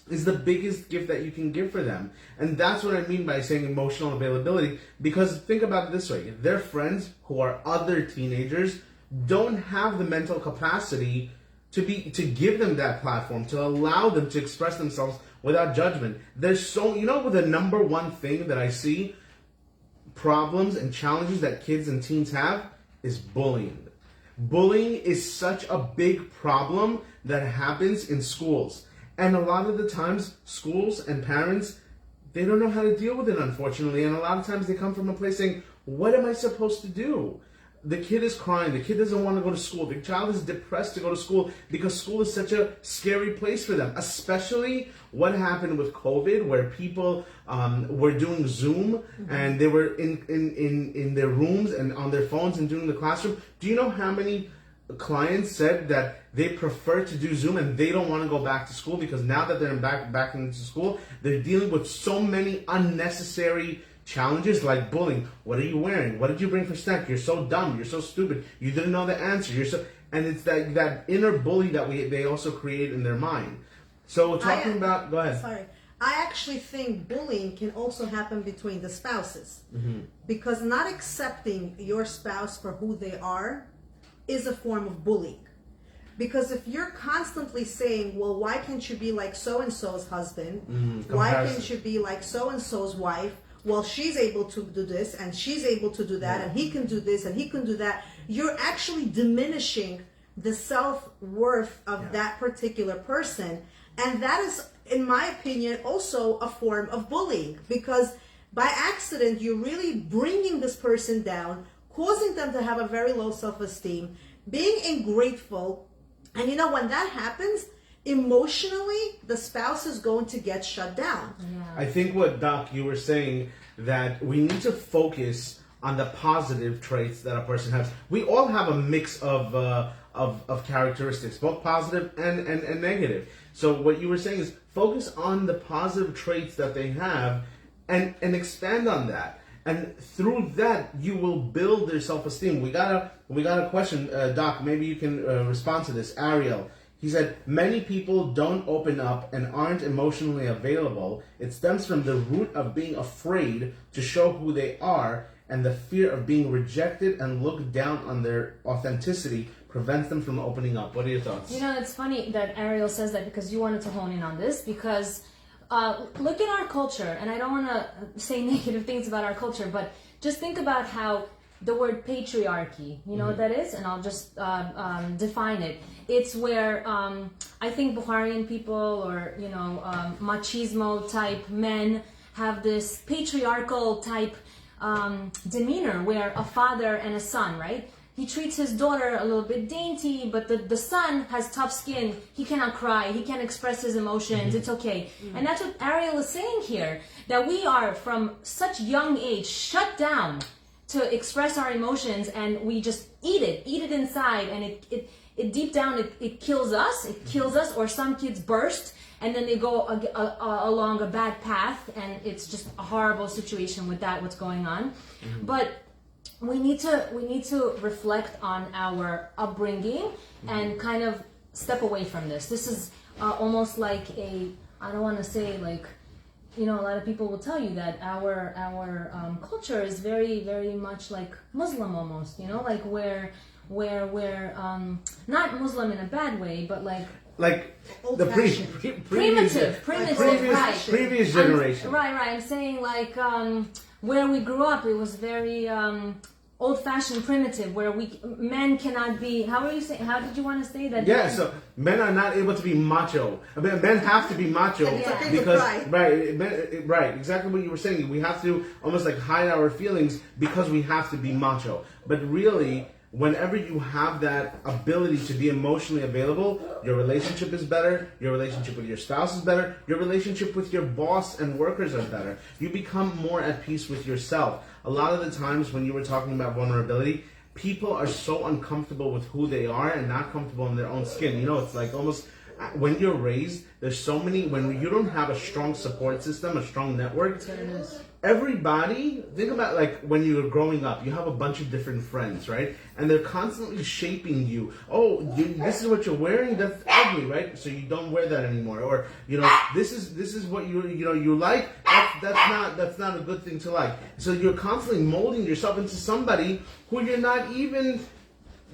is the biggest gift that you can give for them. And that's what I mean by saying emotional availability, because think about it this way. Their friends who are other teenagers don't have the mental capacity to give them that platform, to allow them to express themselves without judgment. There's the number one thing that I see problems and challenges that kids and teens have is bullying. Bullying is such a big problem that happens in schools. And a lot of the times, schools and parents, they don't know how to deal with it, unfortunately. And a lot of times they come from a place saying, what am I supposed to do? The kid is crying. The kid doesn't want to go to school. The child is depressed to go to school because school is such a scary place for them. Especially what happened with COVID, where people were doing Zoom and they were in their rooms and on their phones and doing the classroom. Do you know how many clients said that they prefer to do Zoom and they don't want to go back to school because now that they're back into school, they're dealing with so many unnecessary challenges like bullying. What are you wearing? What did you bring for snack? You're so dumb. You're so stupid. You didn't know the answer. And it's that inner bully that they also create in their mind. So talking about, go ahead.
Sorry. I actually think bullying can also happen between the spouses. Because not accepting your spouse for who they are is a form of bullying. Because if you're constantly saying, well, why can't you be like so-and-so's husband? Why can't you be like so-and-so's wife? Well, she's able to do this and she's able to do that and he can do this and he can do that. You're actually diminishing the self-worth of that particular person. And that is, in my opinion, also a form of bullying, because by accident, you're really bringing this person down, causing them to have a very low self-esteem, being ungrateful. And you know, when that happens, emotionally, the spouse is going to get shut down.
I think what, Doc, you were saying, that we need to focus on the positive traits that a person has. We all have a mix of characteristics, both positive and negative. So what you were saying is focus on the positive traits that they have and expand on that. And through that, you will build their self-esteem. We got a question, Doc. Maybe you can respond to this. Ariel, he said, many people don't open up and aren't emotionally available. It stems from the root of being afraid to show who they are, and the fear of being rejected and looked down on their authenticity prevents them from opening up. What are your thoughts?
You know, it's funny that Ariel says that because you wanted to hone in on this, because look at our culture, and I don't want to say negative things about our culture, but just think about how the word patriarchy, you know what that is? And I'll just define it. It's where I think Bukharian people or, you know, machismo type men have this patriarchal type demeanor where a father and a son, right? He treats his daughter a little bit dainty, but the son has tough skin. He cannot cry. He can't express his emotions. It's okay. And that's what Ariel is saying here, that we are from such young age shut down to express our emotions, and we just eat it inside, and it deep down, it kills us. It kills us, or some kids burst, and then they go along a bad path, and it's just a horrible situation with that, what's going on. But we need to reflect on our upbringing and kind of step away from this. This is almost like I don't want to say like, you know, a lot of people will tell you that our culture is very, very much like Muslim almost, you know, like where we're not Muslim in a bad way, but like
the
primitive, right?
Previous generation.
Right. I'm saying like where we grew up, it was very old-fashioned, primitive, where men cannot be. How are you saying? How did you want to say that?
Yeah, so men are not able to be macho. I mean, men have to be macho because right, exactly what you were saying. We have to almost like hide our feelings because we have to be macho. But really, whenever you have that ability to be emotionally available, your relationship is better, your relationship with your spouse is better, your relationship with your boss and workers are better. You become more at peace with yourself. A lot of the times when you were talking about vulnerability, people are so uncomfortable with who they are and not comfortable in their own skin. You know, it's like almost when you're raised, there's so many, when you don't have a strong support system, a strong network, everybody, think about like when you were growing up, you have a bunch of different friends, right? And they're constantly shaping you. Oh, this is what you're wearing? That's ugly, right? So you don't wear that anymore. Or, you know, this is what you like. That's not a good thing to like. So you're constantly molding yourself into somebody who you're not even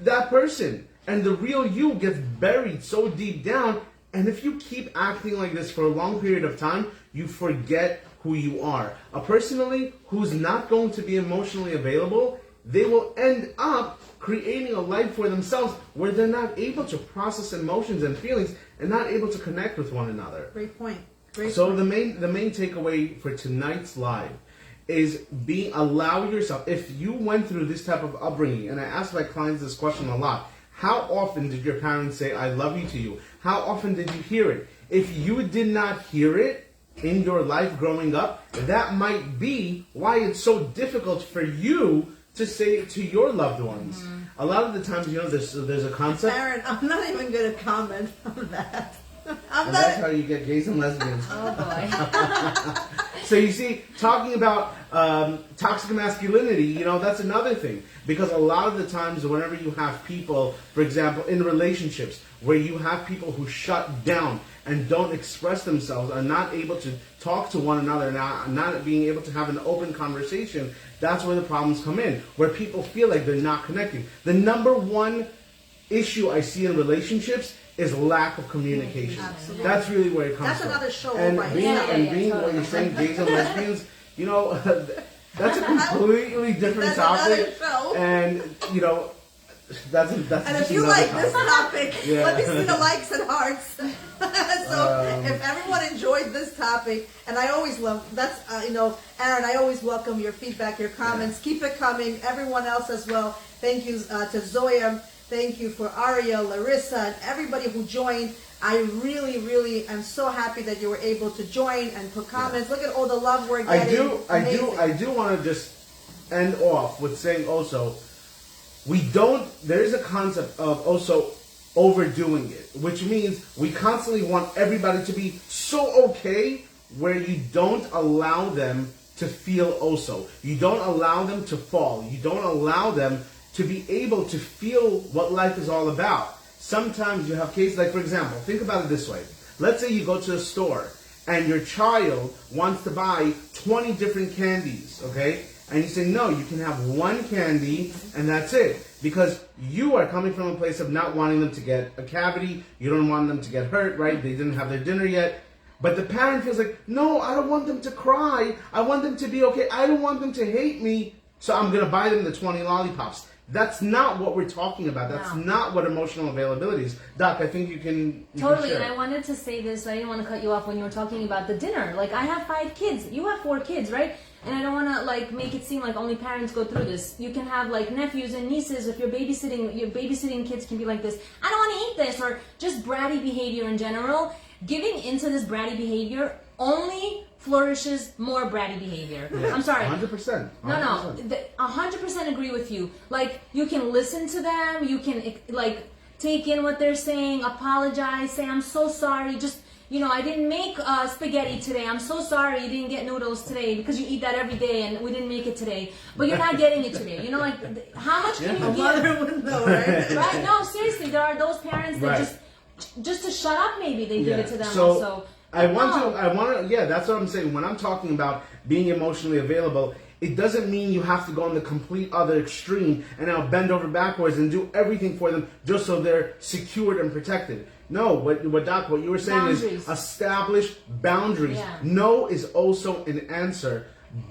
that person. And the real you gets buried so deep down. And if you keep acting like this for a long period of time, you forget who you are. Personally, who's not going to be emotionally available, they will end up creating a life for themselves where they're not able to process emotions and feelings and not able to connect with one another.
Great point. Great
So
point.
the main takeaway for tonight's live is allow yourself, if you went through this type of upbringing, and I ask my clients this question a lot, how often did your parents say I love you to you? How often did you hear it? If you did not hear it in your life growing up, that might be why it's so difficult for you to say it to your loved ones. A lot of the times, there's a concept,
Aaron, I'm not even going to comment on that. I'm
and
not.
that's how you get gays and lesbians.
Oh boy.
So you see, talking about toxic masculinity, that's another thing. Because a lot of the times whenever you have people, for example, in relationships, where you have people who shut down and don't express themselves, are not able to talk to one another, not being able to have an open conversation, that's where the problems come in. Where people feel like they're not connecting. The number one issue I see in relationships is lack of communication.
Absolutely.
That's really where it comes
That's
from.
another show
And
right
being,
now.
being what
totally.
you're saying, gays and lesbians, that's a completely different
That's another
topic.
show.
And that's
And
just
if you
another
like this
topic.
topic,
Yeah.
let me see the likes and hearts. So if everyone enjoyed this topic, and I always love, Aaron, I always welcome your feedback, your comments. Keep it coming. Everyone else as well. Thank you to Zoya. Thank you for Aria, Larissa, and everybody who joined. I really, really am so happy that you were able to join and put comments. Look at all the love we're getting.
I do want to just end off with saying also, there is a concept of also overdoing it, which means we constantly want everybody to be so okay where you don't allow them to feel also. You don't allow them to fall. You don't allow them to be able to feel what life is all about. Sometimes you have cases like, for example, think about it this way. Let's say you go to a store and your child wants to buy 20 different candies, okay? And you say, no, you can have one candy and that's it. Because you are coming from a place of not wanting them to get a cavity. You don't want them to get hurt, right? They didn't have their dinner yet. But the parent feels like, no, I don't want them to cry. I want them to be okay. I don't want them to hate me. So I'm going to buy them the 20 lollipops. That's not what we're talking about. That's not what emotional availability is. Doc, I think you can
Totally,
share.
and I wanted to say this, I didn't want to cut you off when you were talking about the dinner. Like, I have 5 kids, you have 4 kids, right? And I don't want to, make it seem like only parents go through this. You can have, nephews and nieces, if your babysitting kids can be like this, I don't want to eat this, or just bratty behavior in general. Giving into this bratty behavior only flourishes more bratty behavior.
Yeah,
I'm sorry.
100%.
No, 100% agree with you. You can listen to them, you can, take in what they're saying, apologize, say, I'm so sorry, just, I didn't make spaghetti today, I'm so sorry you didn't get noodles today, because you eat that every day and we didn't make it today, but you're not getting it today. How much can you
A
give?
mother would know, right?
Right? No, seriously, there are those parents that
Right.
just to shut up, maybe they give it to them
So
also.
I want to, yeah, that's what I'm saying. When I'm talking about being emotionally available, it doesn't mean you have to go on the complete other extreme and now bend over backwards and do everything for them just so they're secured and protected. No, what you were saying
Boundaries.
is establish boundaries.
Yeah.
No is also an answer.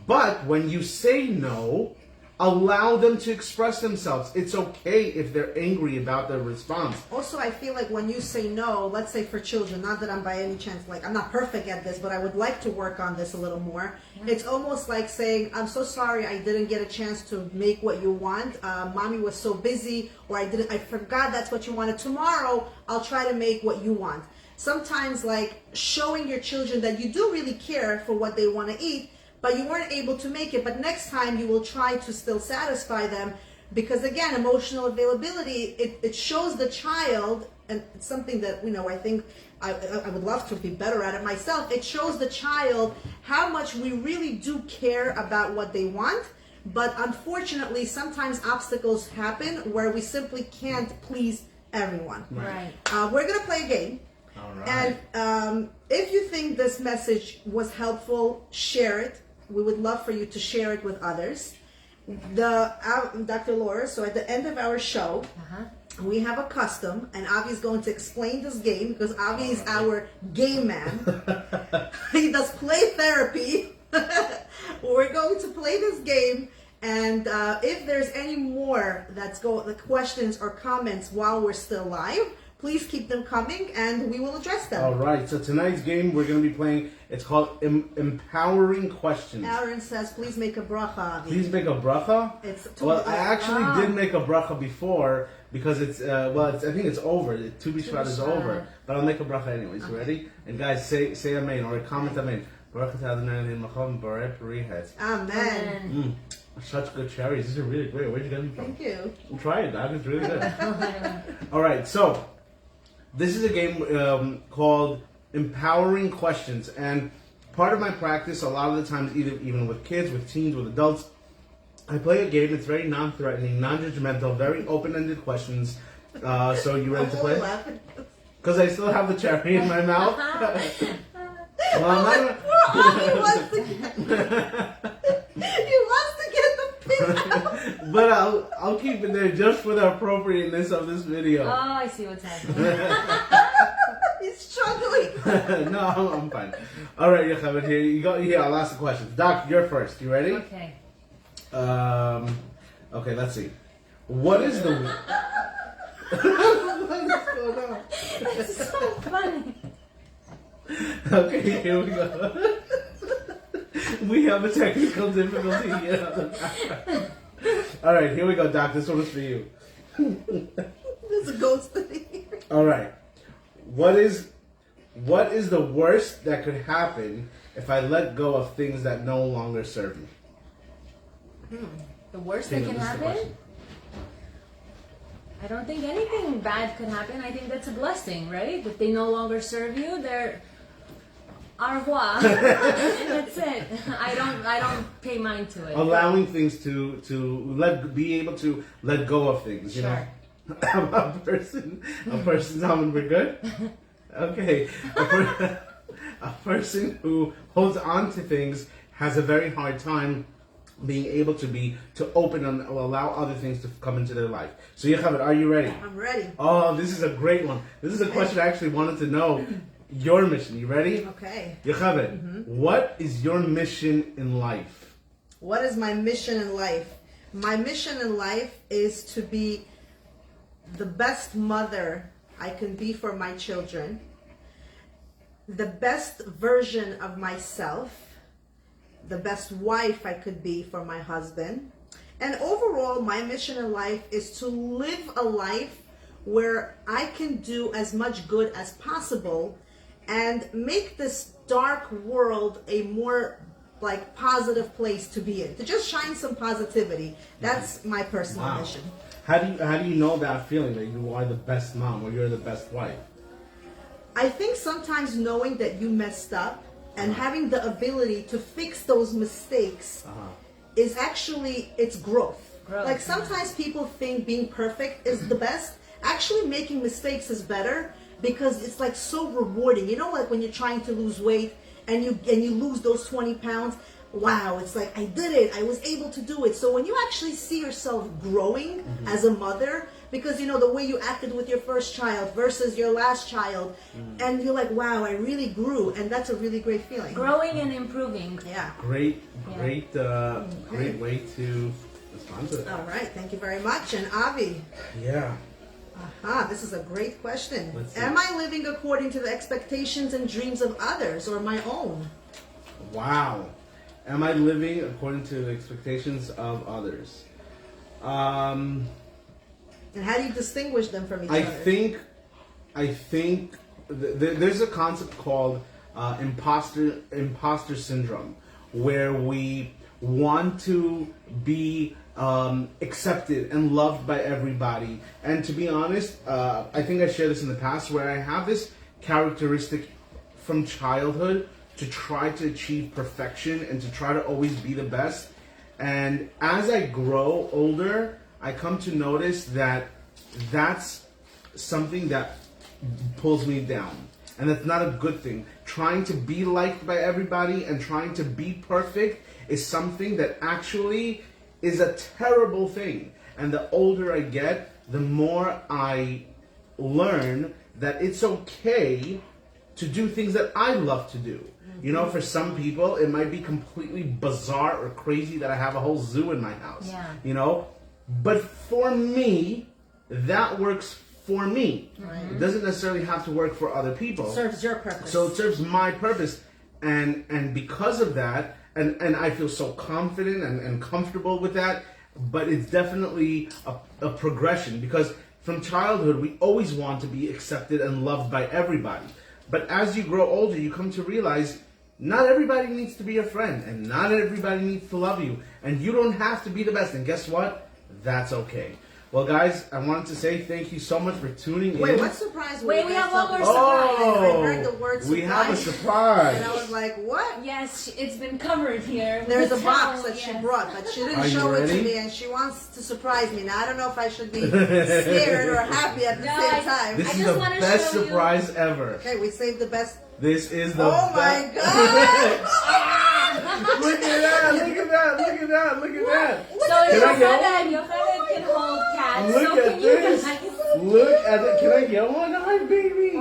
But when you say no, allow them to express themselves. It's okay if they're angry about their response.
Also, I feel like when you say no, let's say for children, not that I'm by any chance, I'm not perfect at this, but I would like to work on this a little more. It's almost like saying, I'm so sorry I didn't get a chance to make what you want. Mommy was so busy, or I forgot that's what you wanted. Tomorrow, I'll try to make what you want. Sometimes showing your children that you do really care for what they want to eat, but you weren't able to make it. But next time you will try to still satisfy them, because again, emotional availability, it shows the child, and it's something that I think I would love to be better at it myself. It shows the child how much we really do care about what they want. But unfortunately, sometimes obstacles happen where we simply can't please everyone.
Right.
We're gonna play a game.
All right.
And if you think this message was helpful, share it. We would love for you to share it with others. Dr. Laura, so at the end of our show, we have a custom, and Avi is going to explain this game, because Avi is our game man. He does play therapy. We're going to play this game, And if there's any more the questions or comments while we're still live, please keep them coming and we will address them.
All right, so tonight's game we're going to be playing, it's called Empowering Questions.
Aaron says, please make a bracha, Avi.
Please make a bracha. Well, I actually did make a bracha before because it's I think it's over. The Tu B'Shvat is over, but I'll make a bracha anyways. You ready? And guys, say amen or comment amen. Baruch atah Adonai Eloheinu melech haolam borei peri hetz.
Amen.
Such good cherries. These are really great. Where'd you get them from?
Thank you.
Try it, Dad. It's really good. All right, so this is a game called Empowering Questions, and part of my practice, a lot of the times, even with kids, with teens, with adults, I play a game that's very non-threatening, non-judgmental, very open-ended questions. So you ready to play? Because I still have the cherry in my mouth. Well, I'm not
He wants to get the pin out.
but I'll keep it there just for the appropriateness of this video.
Oh, I see what's happening.
He's struggling.
No, I'm fine. All right, Yocheved, here you go. Here, I'll ask the questions. Doc, you're first. You ready?
Okay.
Okay, let's see. What is the...
It's so funny.
Okay, here we go. We have a technical difficulty here. All right, here we go, Doc. This one is for you.
There's a ghost in here.
All right. What is the worst that could happen if I let go of things that no longer serve me?
The worst
Think
that
of
can
this
happen?
question.
I don't think anything bad could happen. I think that's a blessing, right? If they no longer serve you, they're au revoir. That's it. I don't pay mind to it.
Allowing things to be able to let go of things. You know, a person. We're good. Okay, a person who holds on to things has a very hard time being able to open and allow other things to come into their life. So Yocheved, are you ready?
I'm ready.
Oh, this is a great one. This is a question I actually wanted to know. Your mission. You ready?
Okay.
Yocheved, what is your mission in life?
What is my mission in life? My mission in life is to be the best mother I can be for my children, the best version of myself, the best wife I could be for my husband. And overall, my mission in life is to live a life where I can do as much good as possible and make this dark world a more positive place to be in, to just shine some positivity. That's my personal mission.
How do you know that feeling that you are the best mom or you're the best wife?
I think sometimes knowing that you messed up and having the ability to fix those mistakes is actually, it's growth. Like sometimes people think being perfect is the best. Actually making mistakes is better because it's like so rewarding. You know, like when you're trying to lose weight and you lose those 20 pounds, wow, it's like I did it, I was able to do it. So when you actually see yourself growing as a mother, because you know the way you acted with your first child versus your last child, and you're like, wow, I really grew, and that's a really great feeling.
Growing and improving.
Yeah.
Great way to respond to that.
All right, thank you very much. And Avi,
Yeah.
this is a great question.
Let's see.
Am I living according to the expectations and dreams of others or my own?
Wow. Am I living according to the expectations of others?
And how do you distinguish them from each
I
other?
think there's a concept called imposter syndrome, where we want to be accepted and loved by everybody. And to be honest, I think I shared this in the past, where I have this characteristic from childhood to try to achieve perfection and to try to always be the best. And as I grow older, I come to notice that that's something that pulls me down. And that's not a good thing. Trying to be liked by everybody and trying to be perfect is something that actually is a terrible thing. And the older I get, the more I learn that it's okay to do things that I love to do. You know, for some people, it might be completely bizarre or crazy that I have a whole zoo in my house.
Yeah.
You know, but for me, that works for me.
Right.
It doesn't necessarily have to work for other people.
Serves your purpose.
So it serves my purpose, and because of that, and I feel so confident and comfortable with that. But it's definitely a progression, because from childhood we always want to be accepted and loved by everybody. But as you grow older, you come to realize not everybody needs to be your friend, and not everybody needs to love you, and you don't have to be the best. And guess what? That's okay. Well, guys, I wanted to say thank you so much for tuning
Wait,
in.
what surprise? were
Wait,
you
we
guys
have one
talking
more
about?
surprise.
I heard the word surprise.
We have a surprise.
And I was like, what?
Yes, it's been covered here.
There's a
The
box
towel,
that she
yes.
brought, but she didn't
Are you
show it to
ready?
me, and she wants to surprise me. Now, I don't know if I should be scared or happy at the
No,
same time.
This
I
is
just
the
wanna
best
show you-
surprise ever.
Okay, we saved the best.
This is the
Oh my God!
Look at that! Look at that! Look at that! Look at that!
So
Can I get
Yocheved can hold cats.
Look
so
at
can
this!
you guys.
Look at it! Can I get one? Hi, baby!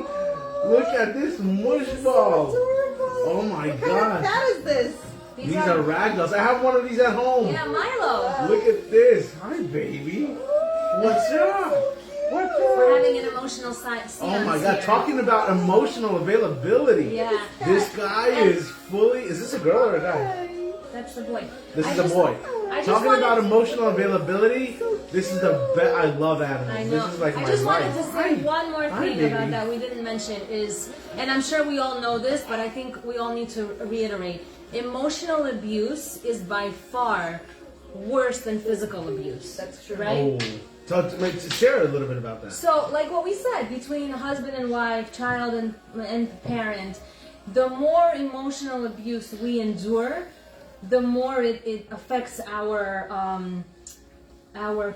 Look at this mush ball!
Adorable.
Oh my
What kind
God.
of cat is this?
These are ragdolls. I have one of these at home.
Yeah, Milo.
Look at this. Hi, baby. What's up? What's
We're
up?
having an emotional seance.
Oh my God! Talking about emotional availability.
Yeah.
This guy is fully. Is this a girl or a guy?
That's the boy.
This
I
is a
just-
boy.
I just
Talking
wanted
about
to-
emotional availability, this is the best. I love animals.
I know.
This is like
I
my
just wanted
life.
to say
Hi.
one more
Hi,
thing
baby.
about that we didn't mention is, and I'm sure we all know this, but I think we all need to reiterate: emotional abuse is by far worse than physical abuse.
That's true.
Right?
Oh, like, share a little bit about that.
So, like what we said, between husband and wife, child and parent, the more emotional abuse we endure, the more it affects our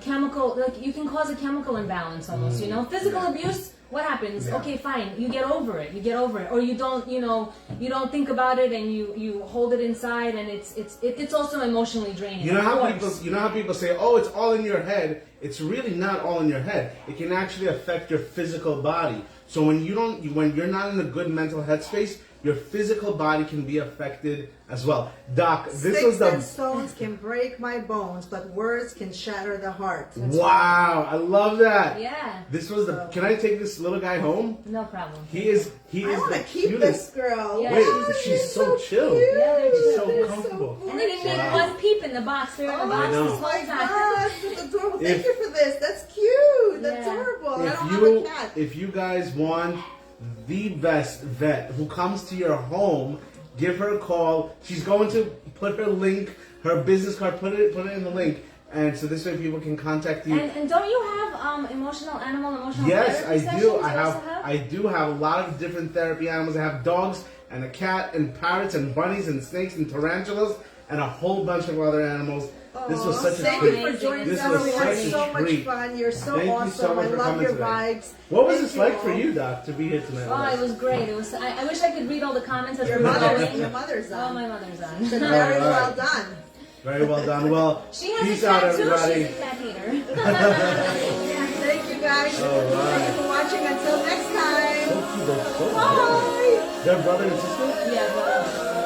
chemical. Like, you can cause a chemical imbalance almost. You know, physical abuse. What happens?
Yeah.
Okay, fine. You get over it. You get over it, or you don't. You know, you don't think about it, and you hold it inside, and it's also emotionally draining.
You know
of
how
course.
people say, "Oh, it's all in your head." It's really not all in your head. It can actually affect your physical body. So when you're not in a good mental headspace, your physical body can be affected as well. Doc, this
Sticks
was
and
the
stones can break my bones, but words can shatter the heart.
wow. I love that.
Yeah.
This was the. Can I take this little guy home?
No problem.
He is
I want
the
to keep
cutest.
this girl.
Yeah,
Wait,
Wow,
she's
you're
so chill.
cute.
Yeah, they're
She's
chill.
so
They're
comfortable.
And they didn't make
Wow.
one peep in the box. They're in the
Oh
box
know.
this
my
whole time.
God, that's adorable.
If-
Thank you for this. That's cute. That's
Yeah.
adorable. I
If
don't have a
you
cat.
if you guys want the best vet who comes to your home, give her a call. She's going to put her link, her business card, put it in the link, and so this way people can contact you.
And don't you have emotional
Yes,
therapy
I do.
sessions
I
you also
do have a lot of different therapy animals. I have dogs and a cat and parrots and bunnies and snakes and tarantulas and a whole bunch of other animals. This was
Aw,
such a
thank
treat.
you for joining
This
us.
was
We had
such a
so much
treat.
fun. You're so
Thank you
awesome.
so much
I
for
love
coming
your
today.
vibes.
What was
Thank
this like
you
for
all.
you, Doc, to be here tonight?
Oh, it was great. It was. I wish I could read all the comments as
Your
we were
mother's,
going.
your mother's
Oh,
on.
my mother's on.
Very well
Alright.
done.
Very well done. Well,
She has
peace
a
out,
cat too.
everybody.
She's a cat hater.
Thank you guys.
Alright.
Thank you for watching. Until next time.
So cute, they're so
Bye.
They're brother and sister?
Yeah, well,